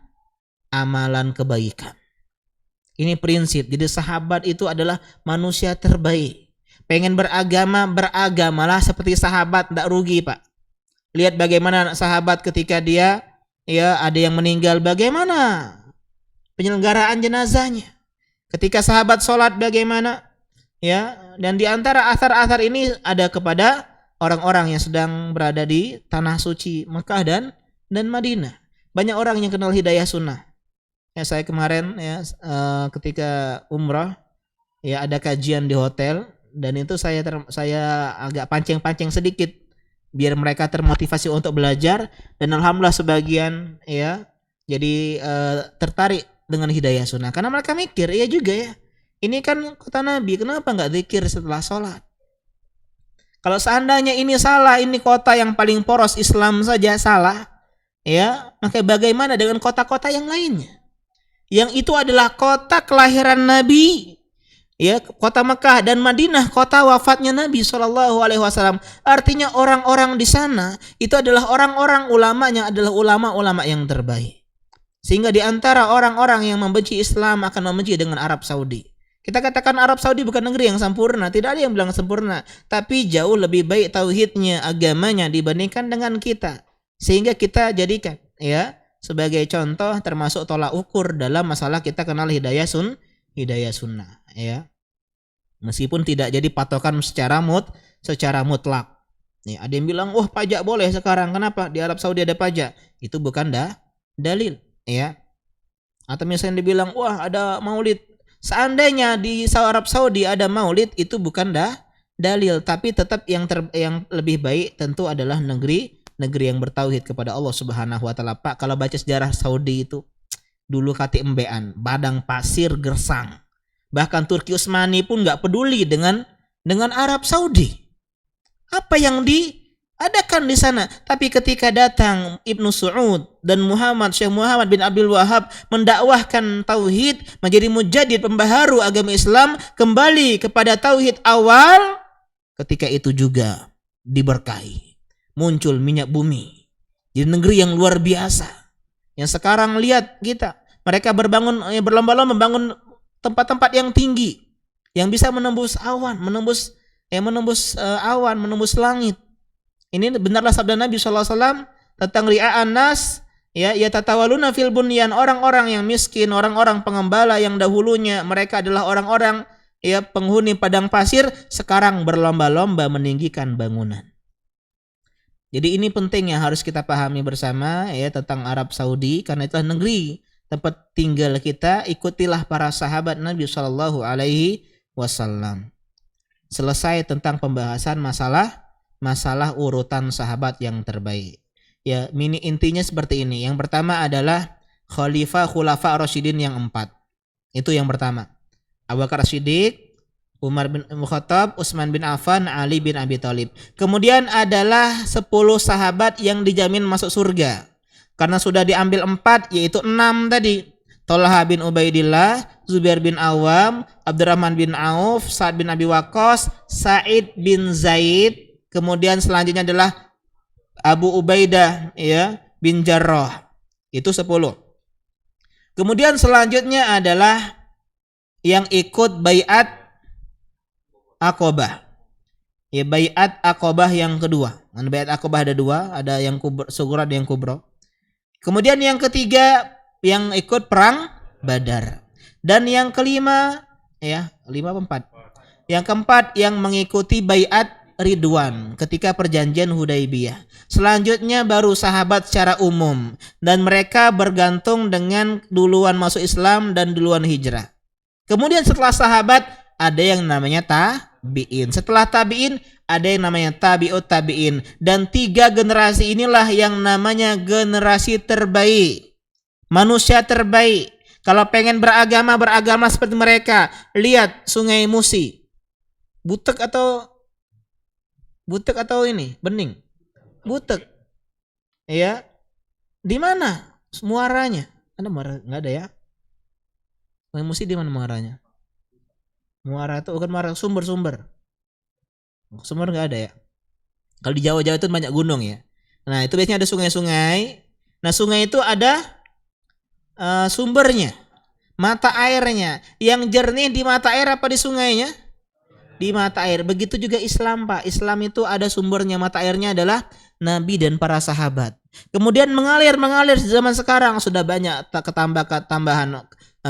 kebaikan. Ini prinsip. Jadi sahabat itu adalah manusia terbaik. Pengen beragamalah seperti sahabat, tidak rugi, Pak. Lihat bagaimana sahabat ketika dia ya ada yang meninggal, bagaimana penyelenggaraan jenazahnya. Ketika sahabat sholat bagaimana, ya. Dan di antara athar-athar ini ada kepada orang-orang yang sedang berada di tanah suci Mekah dan Madinah. Banyak orang yang kenal hidayah sunnah. Ya, saya kemarin ya ketika umrah ya ada kajian di hotel. Dan itu saya agak pancing-pancing sedikit biar mereka termotivasi untuk belajar, dan alhamdulillah sebagian ya jadi tertarik dengan hidayah sunnah karena mereka mikir iya juga ya, ini kan kota Nabi, kenapa nggak zikir setelah sholat? Kalau seandainya ini salah, ini kota yang paling poros Islam saja salah ya, maka bagaimana dengan kota-kota yang lainnya yang itu adalah kota kelahiran Nabi? Ya, kota Mekah dan Madinah kota wafatnya Nabi SAW. Artinya orang-orang di sana itu adalah orang-orang ulamanya adalah ulama-ulama yang terbaik. Sehingga di antara orang-orang yang membenci Islam akan membenci dengan Arab Saudi. Kita katakan Arab Saudi bukan negeri yang sempurna, tidak ada yang bilang sempurna, tapi jauh lebih baik tauhidnya, agamanya dibandingkan dengan kita. Sehingga kita jadikan ya sebagai contoh termasuk tolak ukur dalam masalah kita kenal hidayah sunnah ya. Meskipun tidak jadi patokan secara mutlak. Ya, ada yang bilang, "Wah, pajak boleh sekarang. Kenapa? Di Arab Saudi ada pajak." Itu bukan dalil, ya. Atau misalnya dibilang, "Wah, ada maulid." Seandainya di Arab Saudi ada maulid, itu bukan dalil, tapi tetap yang lebih baik tentu adalah negeri yang bertauhid kepada Allah Subhanahu wa taala. Pak, kalau baca sejarah Saudi itu dulu kate embean, badang pasir gersang. Bahkan Turki Utsmani pun nggak peduli dengan Arab Saudi. Apa yang diadakan di sana? Tapi ketika datang Ibnu Saud dan Syekh Muhammad bin Abdul Wahhab mendakwahkan tauhid, menjadi mujaddid pembaharu agama Islam, kembali kepada tauhid awal, ketika itu juga diberkahi. Muncul minyak bumi. Di negeri yang luar biasa. Yang sekarang lihat kita, mereka berlomba-lomba membangun tempat-tempat yang tinggi yang bisa menembus awan, menembus langit. Ini benarlah sabda Nabi SAW tentang ria'an nas, ya yatatawaluna fil bunyan, orang-orang yang miskin, orang-orang pengembala yang dahulunya mereka adalah orang-orang ya penghuni padang pasir, sekarang berlomba-lomba meninggikan bangunan. Jadi ini penting yang harus kita pahami bersama ya tentang Arab Saudi, karena itulah negeri tempat tinggal kita. Ikutilah para sahabat Nabi SAW. Selesai tentang pembahasan masalah urutan sahabat yang terbaik. Ya, intinya seperti ini. Yang pertama adalah khulafa Rasyidin yang 4. Itu yang pertama. Abu Bakar Siddiq, Umar bin Khattab, Utsman bin Affan, Ali bin Abi Thalib. Kemudian adalah 10 sahabat yang dijamin masuk surga. Karena sudah diambil 4, yaitu 6 tadi. Thalhah bin Ubaidillah, Zubair bin Awam, Abdurrahman bin Auf, Sa'ad bin Abi Waqqas, Sa'id bin Zaid. Kemudian selanjutnya adalah Abu Ubaidah ya bin Jarrah. Itu 10. Kemudian selanjutnya adalah yang ikut baiat Aqabah. Ya, baiat Aqabah yang kedua. Baiat Aqabah ada 2, ada yang sughra dan yang kubra. Kemudian yang ketiga yang ikut perang Badar. Dan yang kelima ya, 5 apa 4? Yang keempat yang mengikuti baiat Ridwan ketika perjanjian Hudaibiyah. Selanjutnya baru sahabat secara umum, dan mereka bergantung dengan duluan masuk Islam dan duluan hijrah. Kemudian setelah sahabat ada yang namanya tabi'in. Setelah tabi'in ada yang namanya tabi'ut tabi'in. Dan 3 generasi inilah yang namanya generasi terbaik. Manusia terbaik. Kalau pengen beragama seperti mereka. Lihat Sungai Musi. Butek atau ini bening? Butek. Ya. Di mana muaranya? Ada muara? Enggak ada ya. Sungai Musi di mana muaranya? Muara itu bukan muara, sumber. Sumber enggak ada ya. Kalau di Jawa-Jawa itu banyak gunung ya. Nah, itu biasanya ada sungai-sungai. Nah, sungai itu ada sumbernya, mata airnya. Yang jernih di mata air apa di sungainya? Di mata air. Begitu juga Islam, Pak. Islam itu ada sumbernya, mata airnya adalah Nabi dan para sahabat. Kemudian mengalir di zaman sekarang sudah banyak tambahan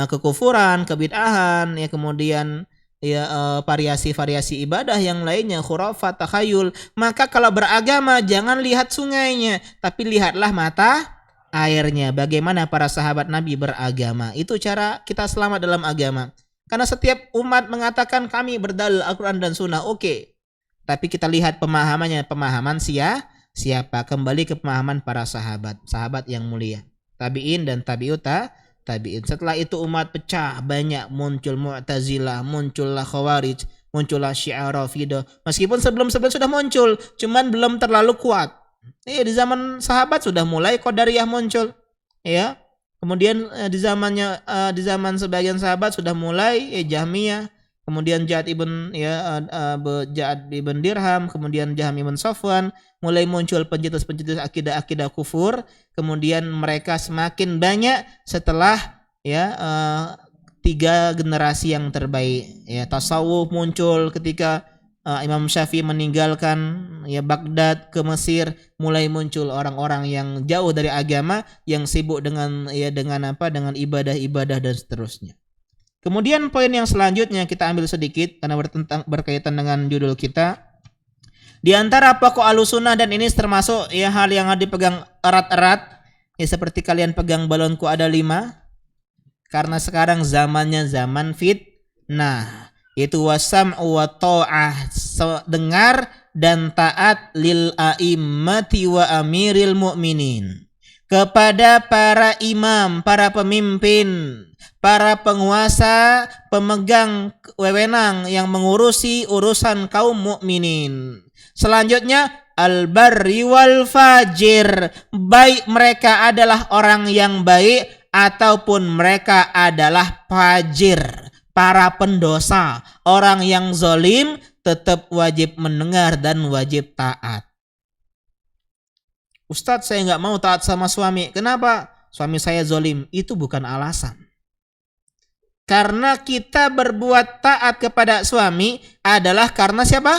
kekufuran, kebid'ahan, ya kemudian ya variasi-variasi ibadah yang lainnya, khurafat, takhayul. Maka kalau beragama jangan lihat sungainya, tapi lihatlah mata airnya. Bagaimana para sahabat Nabi beragama. Itu cara kita selamat dalam agama. Karena setiap umat mengatakan kami berdalil Al-Quran dan Sunnah. Oke. Tapi kita lihat pemahamannya. Pemahaman siapa? Kembali ke pemahaman para sahabat. Sahabat yang mulia. Tabi'in dan tabi'ut tabi'in. Setelah itu umat pecah. Banyak muncul Mu'tazilah. Muncullah Khawarij. Muncullah Syiah Rafidah. Meskipun sebelum-sebelum sudah muncul. Cuman belum terlalu kuat. Di zaman sahabat sudah mulai Qadariyah muncul. Ya. Kemudian di zaman sebagian sahabat sudah mulai Jahmiyah, kemudian Ja'ad ibn Dirham, kemudian Jaham ibn Safwan, mulai muncul pencetus-pencetus akidah-akidah kufur. Kemudian mereka semakin banyak setelah 3 generasi yang terbaik. Ya, tasawuf muncul ketika Imam Syafi'i meninggalkan Baghdad ke Mesir, mulai muncul orang-orang yang jauh dari agama, yang sibuk dengan ibadah-ibadah dan seterusnya. Kemudian poin yang selanjutnya kita ambil sedikit karena berkaitan dengan judul kita. Di antara pokok Ahlussunnah, dan ini termasuk hal yang harus dipegang erat-erat, seperti kalian pegang balonku ada 5. Karena sekarang zamannya zaman fitnah. Itu wasam'u wa ta'ah, dengar dan taat lil a'immati wa amiril mu'minin, kepada para imam, para pemimpin, para penguasa, pemegang wewenang yang mengurusi urusan kaum mukminin. Selanjutnya al-barri wal fajir, baik mereka adalah orang yang baik ataupun mereka adalah fajir, para pendosa, orang yang zalim, tetap wajib mendengar dan wajib taat. Ustadz, saya nggak mau taat sama suami. Kenapa? Suami saya zalim. Itu bukan alasan. Karena kita berbuat taat kepada suami adalah karena siapa?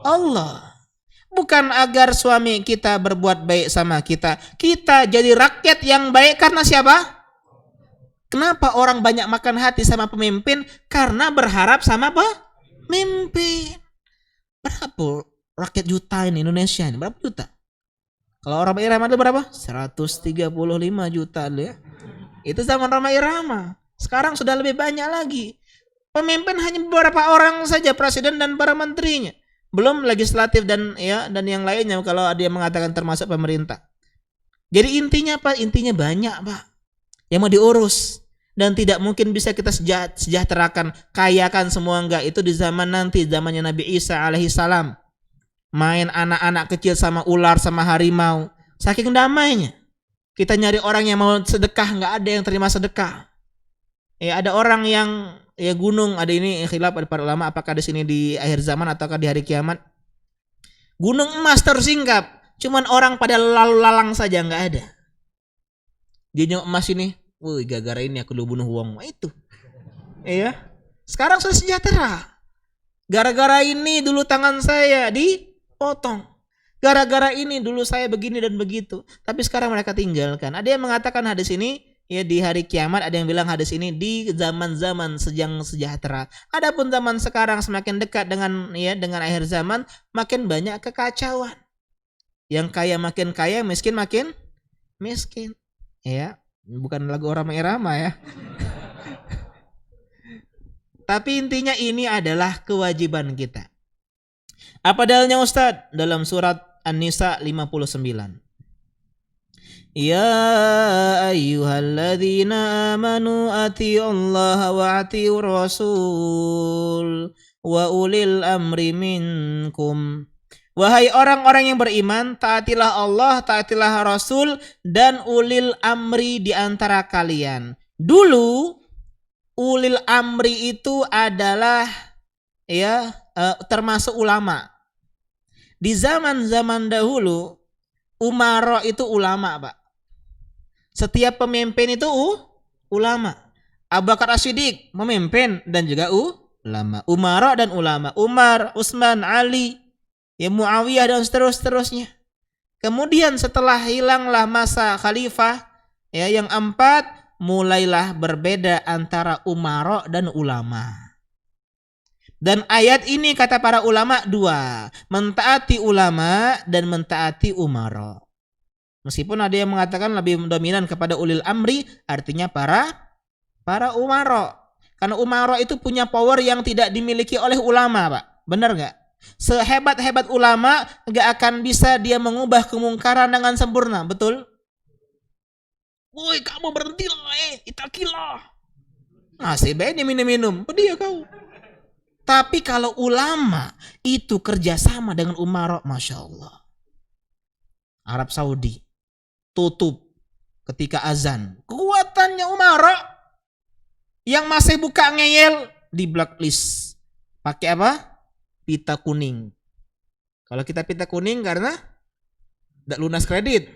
Allah. Bukan agar suami kita berbuat baik sama kita. Kita jadi rakyat yang baik karena siapa? Kenapa orang banyak makan hati sama pemimpin? Karena berharap sama apa? Pemimpin. Berapa rakyat juta ini Indonesia ini? Berapa juta? Kalau Rhoma Irama itu berapa? 135 juta ya. Itu zaman Rhoma Irama. Sekarang sudah lebih banyak lagi. Pemimpin hanya beberapa orang saja, presiden dan para menterinya. Belum legislatif dan yang lainnya kalau ada yang mengatakan termasuk pemerintah. Jadi intinya apa? Intinya banyak, Pak, yang mau diurus. dan tidak mungkin bisa kita sejahterakan, kayakan semua, enggak. Itu di zaman nanti, zamannya Nabi Isa alaihi salam. Main anak-anak kecil sama ular sama harimau, saking damainya. Kita nyari orang yang mau sedekah, enggak ada yang terima sedekah. Ya, ada orang yang gunung, ada ini khilaf ada para ulama apakah di sini di akhir zaman ataukah di hari kiamat. Gunung emas tersingkap, cuman orang pada lalu lalang saja, enggak ada. Dia nyok emas ini, woi gara-gara ini aku lu bunuh wong, itu. Iya. Sekarang sudah sejahtera. Gara-gara ini dulu tangan saya dipotong. Gara-gara ini dulu saya begini dan begitu. Tapi sekarang mereka tinggalkan. Ada yang mengatakan hadis ini ya di hari kiamat, ada yang bilang hadis ini di zaman-zaman yang sejahtera. Adapun zaman sekarang semakin dekat dengan akhir zaman, makin banyak kekacauan. Yang kaya makin kaya, miskin makin miskin. Ya, bukan lagu Rama Irama ya. Tapi intinya ini adalah kewajiban kita. Apa dalilnya Ustadz? Dalam surat An-Nisa 59. Ya ayyuhalladzina amanu atiullaha wa atiur rasul wa ulil amri minkum. Wahai orang-orang yang beriman, taatilah Allah, taatilah Rasul, dan ulil amri di antara kalian. Dulu ulil amri itu adalah termasuk ulama. Di zaman-zaman dahulu umara itu ulama, Pak. Setiap pemimpin itu ulama. Abu Bakar As-Siddiq memimpin dan juga ulama. Umara dan ulama. Umar, Utsman, Ali, Muawiyah dan seterusnya. Kemudian setelah hilanglah masa khalifah yang 4, mulailah berbeda antara umara dan ulama. Dan ayat ini kata para ulama 2, mentaati ulama dan mentaati umara. Meskipun ada yang mengatakan lebih dominan kepada ulil amri, artinya para umara. Karena umara itu punya power yang tidak dimiliki oleh ulama, Pak. Benar gak? Sehebat-hebat ulama gak akan bisa dia mengubah kemungkaran dengan sempurna, betul? Woi, kamu berhentilah, itakilah. Masih baik minum-minum, pedih kau. Tapi kalau ulama itu kerjasama dengan umara, Masya Allah. Arab Saudi tutup ketika azan. Kekuatannya umara yang masih buka ngeyel di blacklist. Pakai apa? Pita kuning. Kalau kita pita kuning karena tidak lunas kredit.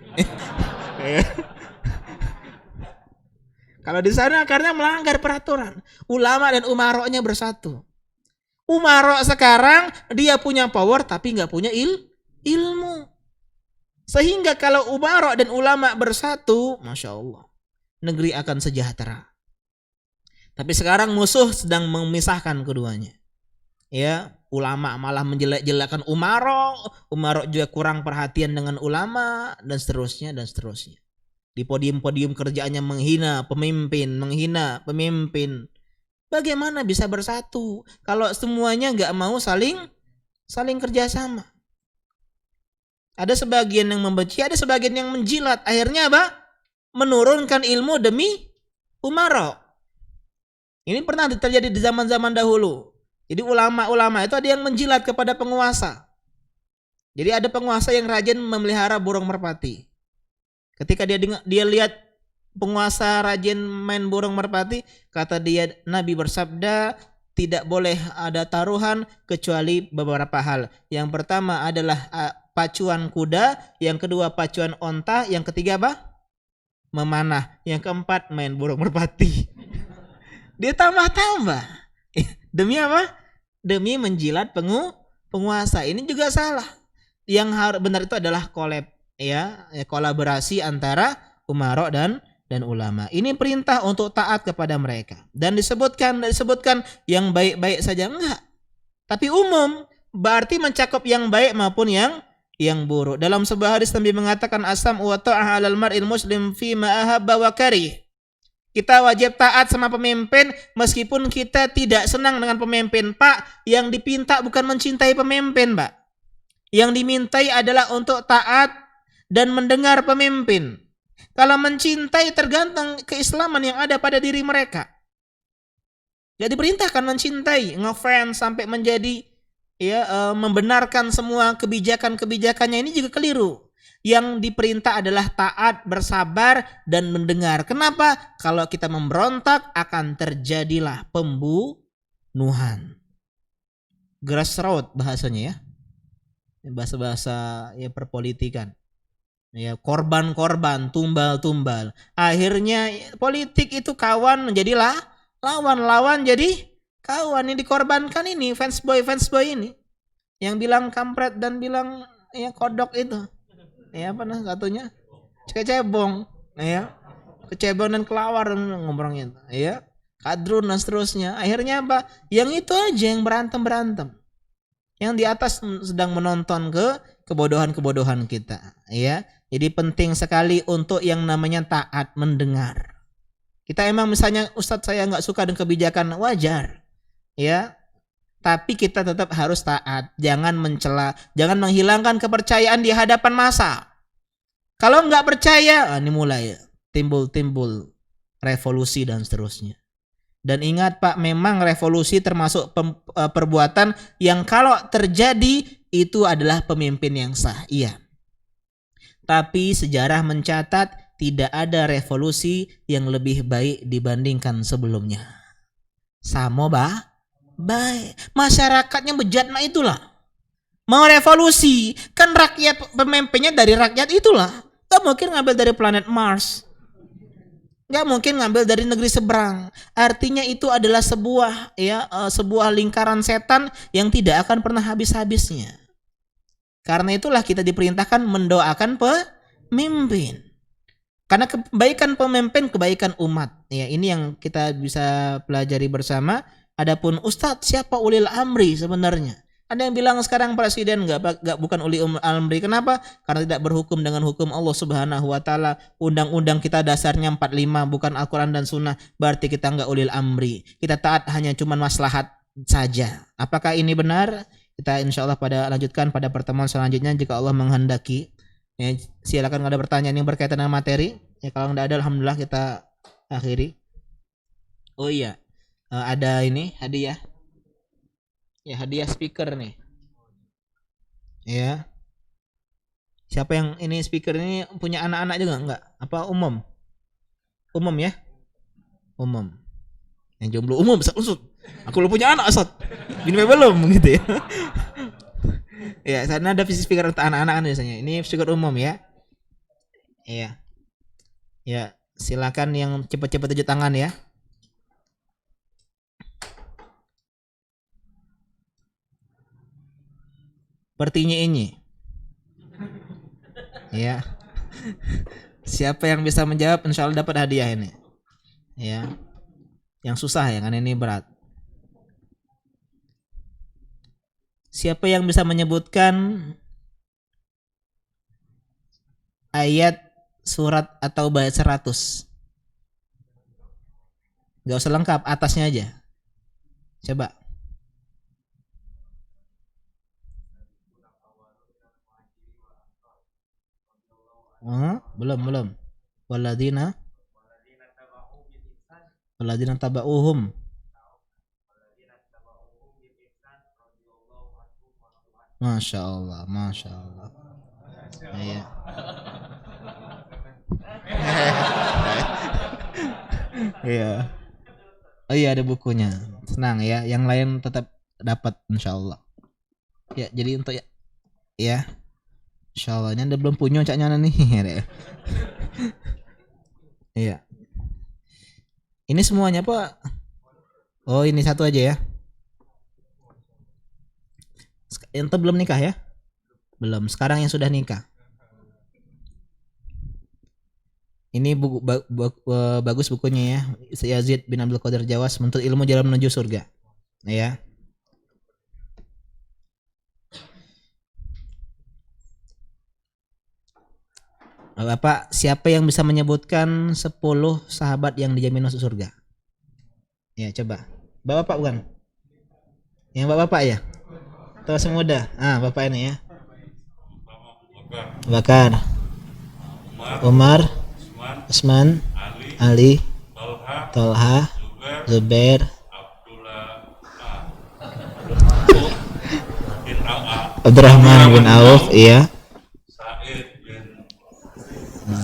Kalau di sana karena melanggar peraturan. Ulama dan umaroknya bersatu. Umarok sekarang dia punya power tapi nggak punya ilmu. Sehingga kalau umarok dan ulama bersatu, Masya Allah, negeri akan sejahtera. Tapi sekarang musuh sedang memisahkan keduanya. Ya, ulama malah menjelek-jelekan umarok juga kurang perhatian dengan ulama dan seterusnya. Di podium-podium kerjaannya menghina pemimpin. Bagaimana bisa bersatu kalau semuanya nggak mau saling kerjasama? Ada sebagian yang membenci, ada sebagian yang menjilat. Akhirnya apa? Menurunkan ilmu demi umarok. Ini pernah terjadi di zaman-zaman dahulu. Jadi ulama-ulama itu ada yang menjilat kepada penguasa. Jadi ada penguasa yang rajin memelihara burung merpati. Ketika dia lihat penguasa rajin main burung merpati, kata dia, Nabi bersabda, tidak boleh ada taruhan kecuali beberapa hal. Yang pertama adalah pacuan kuda, yang kedua pacuan onta, yang ketiga apa? Memanah, yang keempat main burung merpati. Dia tambah-tambah. Demi apa? Demi menjilat penguasa. Ini juga salah. Yang harus benar itu adalah kolaborasi antara umarok dan ulama. Ini perintah untuk taat kepada mereka. Dan disebutkan yang baik-baik saja, enggak. Tapi umum, berarti mencakup yang baik maupun yang buruk. Dalam sebuah hadis Nabi mengatakan asam wa ta'ah 'alal mar'il muslim fi ma ahabba wa karih. Kita wajib taat sama pemimpin meskipun kita tidak senang dengan pemimpin. Pak, yang dipinta bukan mencintai pemimpin, Pak. Yang dimintai adalah untuk taat dan mendengar pemimpin. Kalau mencintai tergantung keislaman yang ada pada diri mereka. Gak diperintahkan mencintai, ngefans sampai menjadi membenarkan semua kebijakan-kebijakannya, ini juga keliru. Yang diperintah adalah taat, bersabar, dan mendengar. Kenapa? Kalau kita memberontak akan terjadilah pembunuhan. Grassroots bahasanya ya. Bahasa-bahasa ya perpolitikan. Ya, korban-korban, tumbal-tumbal. Akhirnya politik itu kawan menjadilah lawan jadi kawan. Yang dikorbankan ini fans boy ini. Yang bilang kampret dan bilang ya kodok itu. Ya apa nah satunya? Kecebong, ya. Kecebong dan kelawar ngomongnya, ya. Kadrun dan seterusnya. Akhirnya apa? Yang itu aja yang berantem. Yang di atas sedang menonton kebodohan-kebodohan kita, ya. Jadi penting sekali untuk yang namanya taat mendengar. Kita emang misalnya Ustadz saya nggak suka dengan kebijakan, wajar, ya. Tapi kita tetap harus taat, jangan mencela, jangan menghilangkan kepercayaan di hadapan massa. Kalau nggak percaya, ini mulai timbul revolusi dan seterusnya. Dan ingat Pak, memang revolusi termasuk perbuatan yang kalau terjadi itu adalah pemimpin yang sah, iya. Tapi sejarah mencatat tidak ada revolusi yang lebih baik dibandingkan sebelumnya. Sama baik. Masyarakatnya bejat mah itulah. Mau revolusi, kan rakyat pemimpinnya dari rakyat itulah. Gak mungkin ngambil dari planet Mars. Gak mungkin ngambil dari negeri seberang. Artinya itu adalah sebuah lingkaran setan yang tidak akan pernah habis-habisnya. Karena itulah kita diperintahkan mendoakan pemimpin. Karena kebaikan pemimpin, kebaikan umat. Ya, ini yang kita bisa pelajari bersama. Adapun Ustadz, siapa ulil amri sebenarnya? Ada yang bilang sekarang presiden bukan ulil amri. Kenapa? Karena tidak berhukum dengan hukum Allah Subhanahu wa taala. Undang-undang kita dasarnya 45 bukan Al-Qur'an dan Sunnah. Berarti kita enggak ulil amri. Kita taat hanya cuman maslahat saja. Apakah ini benar? Kita insyaallah lanjutkan pada pertemuan selanjutnya jika Allah menghendaki. Ya, silakan ada pertanyaan yang berkaitan dengan materi. Ya, kalau enggak ada alhamdulillah kita akhiri. Oh iya. Ada ini hadiah. Ya, hadiah speaker nih. Ya. Siapa yang ini speaker ini punya anak-anak juga enggak? Apa umum? Umum ya? Umum. Yang jomblo umum Ustaz. Aku belum punya anak Ustaz. Ini belum gitu ya. Ya, sana ada speaker untuk anak-anak biasanya. Ini speaker umum ya. Iya. Ya, silakan yang cepat-cepat tunjuk tangan ya. Sepertinya ini. Ya. Siapa yang bisa menjawab insyaallah dapat hadiah ini. Ya. Yang susah ya, kan ini berat. Siapa yang bisa menyebutkan ayat surat atau bait 100? Gak usah lengkap, atasnya aja. Coba. Belum. Waladina taba'uhum. Masya Allah. Iya. Iya. Oh iya, ada bukunya. Senang ya. Yang lain tetap dapat insya Allah. Ya, jadi untuk ya. Insya Allah, ini anda belum punya caknya nih. Iya. Ini semuanya Pak. Oh, ini satu aja ya. Ente belum nikah ya? Belum. Sekarang yang sudah nikah. Ini buku bagus bukunya ya. Yazid bin Abdul Qadir Jawas, Menuntut Ilmu Jalan Menuju Surga. Ya. Bapak, siapa yang bisa menyebutkan 10 sahabat yang dijamin masuk surga? Ya, coba. Bapak bukan? Yang bapak ya? Atau semuda? Bapak ini ya. Bakar. Umar. Utsman, Ali, Tolha, Zubair, Abdurrahman bin Auf, iya,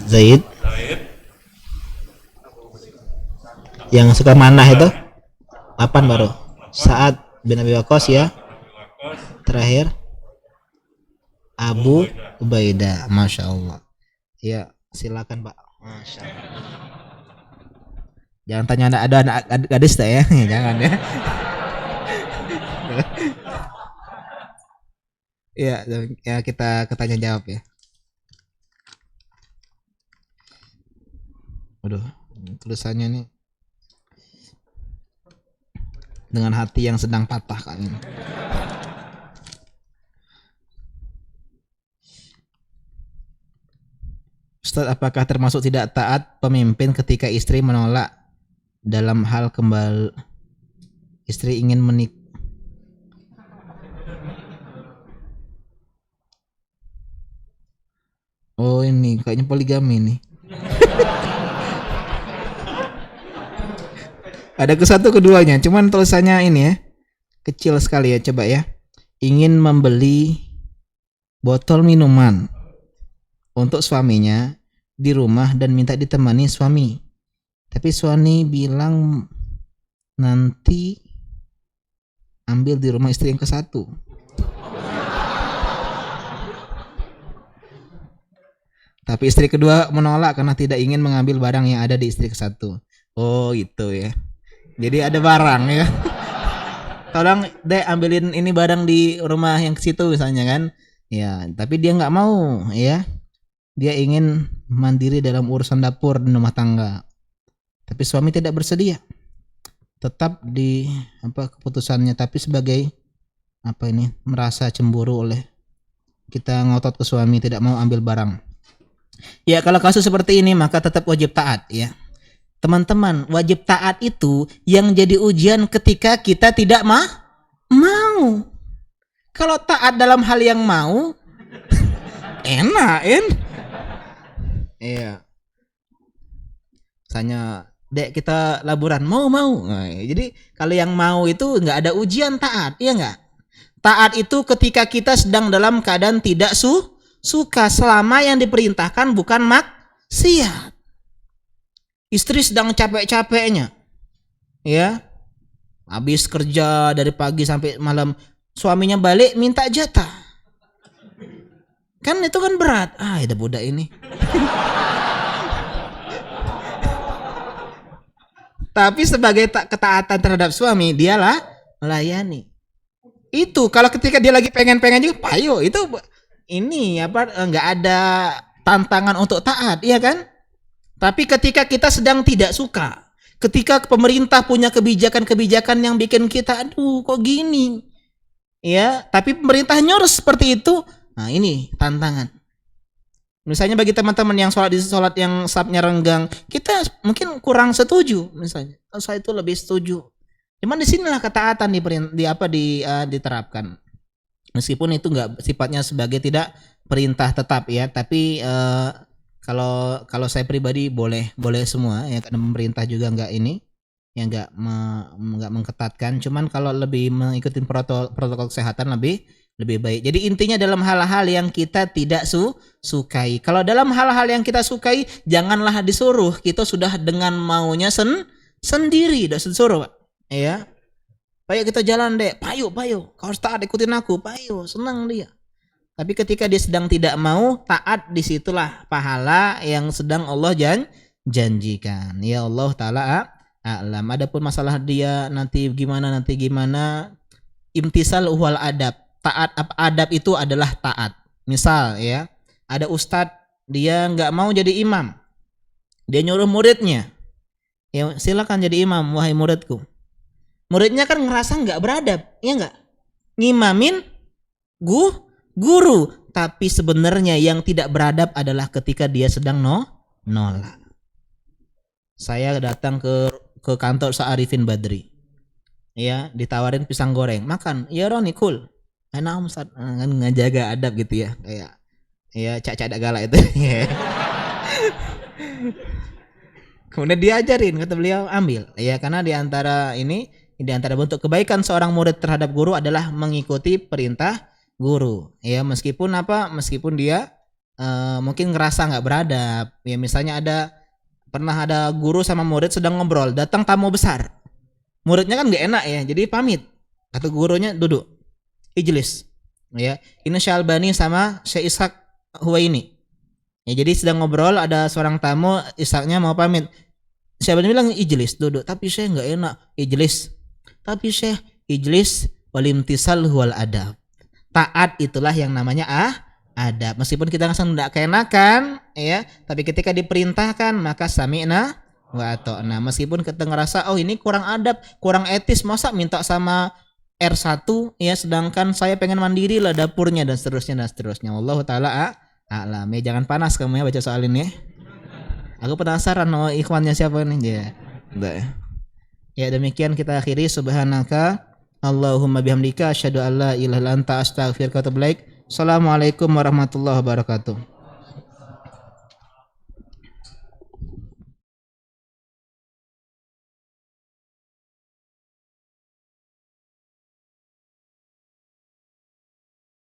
Zaid, yang suka manah itu 8 baru, Sa'ad bin Abi Waqqas ya, terakhir Abu Ubaidah. Masya Allah. Ya, silakan Pak. Masya Allah. Jangan tanya ada anak gadis tak ya? Jangan ya. Ya kita tanya jawab ya. Waduh, tulisannya nih dengan hati yang sedang patah kan. Ustaz, apakah termasuk tidak taat pemimpin ketika istri menolak dalam hal kembali istri ingin menikah? Oh ini kayaknya poligami nih. Ada ke satu keduanya, cuman tulisannya ini ya kecil sekali ya, coba ya. Ingin membeli botol minuman untuk suaminya di rumah dan minta ditemani suami. Tapi suami bilang nanti ambil di rumah istri yang ke-1. Tapi istri kedua menolak karena tidak ingin mengambil barang yang ada di istri ke-1. Oh gitu ya. Jadi ada barang ya. Tolong deh ambilin ini barang di rumah yang ke situ misalnya kan. Ya, tapi dia nggak mau ya. Dia ingin mandiri dalam urusan dapur dan rumah tangga. Tapi suami tidak bersedia. Tetap di keputusannya, tapi sebagai merasa cemburu oleh kita ngotot ke suami tidak mau ambil barang. Ya, kalau kasus seperti ini maka tetap wajib taat ya. Teman-teman, wajib taat itu yang jadi ujian ketika kita tidak mau. Kalau taat dalam hal yang mau, enak kan? Iya. Misalnya, dek kita laburan, mau. Nah, jadi kalau yang mau itu nggak ada ujian taat, iya nggak? Taat itu ketika kita sedang dalam keadaan tidak suka selama yang diperintahkan bukan maksiat. Istri sedang capek-capeknya, ya, habis kerja dari pagi sampai malam, suaminya balik minta jatah, kan itu kan berat. Ada budak ini. Tapi sebagai ketaatan terhadap suami, dialah melayani. Itu kalau ketika dia lagi pengen juga, payo itu ini nggak ada tantangan untuk taat, iya kan? Tapi ketika kita sedang tidak suka, ketika pemerintah punya kebijakan-kebijakan yang bikin kita, aduh kok gini, ya, tapi pemerintah nyuruh seperti itu, nah ini tantangan. Misalnya bagi teman-teman yang sholat yang safnya renggang, kita mungkin kurang setuju, misalnya, saya itu lebih setuju. Cuman di sinilah ketaatan diterapkan. Meskipun itu nggak sifatnya sebagai tidak perintah tetap ya, tapi kalau saya pribadi boleh semua ya, karena pemerintah juga nggak mengketatkan. Cuman kalau lebih mengikuti protokol kesehatan lebih baik. Jadi intinya dalam hal-hal yang kita tidak sukai. Kalau dalam hal-hal yang kita sukai, janganlah disuruh. Kita sudah dengan maunya sendiri, tidak disuruh, Pak. Ya. Payo kita jalan deh, payo. Kau harus taat, ikutin aku, payo, senang dia. Tapi ketika dia sedang tidak mau taat, disitulah pahala yang sedang Allah janjikan. Ya Allah Ta'ala a'lam. Adapun masalah dia nanti gimana, imtisal wal adab. Taat, adab itu adalah taat. Misal ya, ada ustadz, dia nggak mau jadi imam. Dia nyuruh muridnya, ya silakan jadi imam, wahai muridku. Muridnya kan ngerasa nggak beradab, ya nggak? Ngimamin guru, tapi sebenarnya yang tidak beradab adalah ketika dia sedang nolak. Saya datang ke kantor Sa'arifin Badri, ya, ditawarin pisang goreng, makan, ya Roni cool, enak Ustaz, kan ngejaga adab gitu ya, kayak ya cak-cak galak itu. Kemudian diajarin, kata beliau, ambil. Ya, karena di antara bentuk kebaikan seorang murid terhadap guru adalah mengikuti perintah guru. Ya, meskipun dia mungkin ngerasa nggak beradab. Ya, misalnya pernah ada guru sama murid sedang ngobrol, datang tamu besar. Muridnya kan nggak enak ya, jadi pamit. Kata gurunya, duduk, ijlis. Ya, ini Syalbani sama Syekh Ishaq Huwaini. Ya, jadi sedang ngobrol, ada seorang tamu, Ishaqnya mau pamit. Syalbani bilang ijlis, duduk. Tapi Syekh nggak enak, ijlis. Tapi Syekh, ijlis walimtisal huwal adab. Taat itulah yang namanya adab. Meskipun kita tidak keenakan, ya, tapi ketika diperintahkan maka sami'na wa ata'na. Meskipun kita ngerasa ini kurang adab, kurang etis, masa minta sama R1 ya, sedangkan saya pengen mandiri lah dapurnya dan seterusnya. Wallahu taala a'lam. Ya, jangan panas kamu ya baca soal ini. Aku penasaran ikhwannya siapa nih ya. Ya, demikian kita akhiri. Subhanaka Allahumma bihamdika asyhadu an la ilaha illa anta astaghfiruka wa atubu ilaik. Assalamualaikum warahmatullahi wabarakatuh.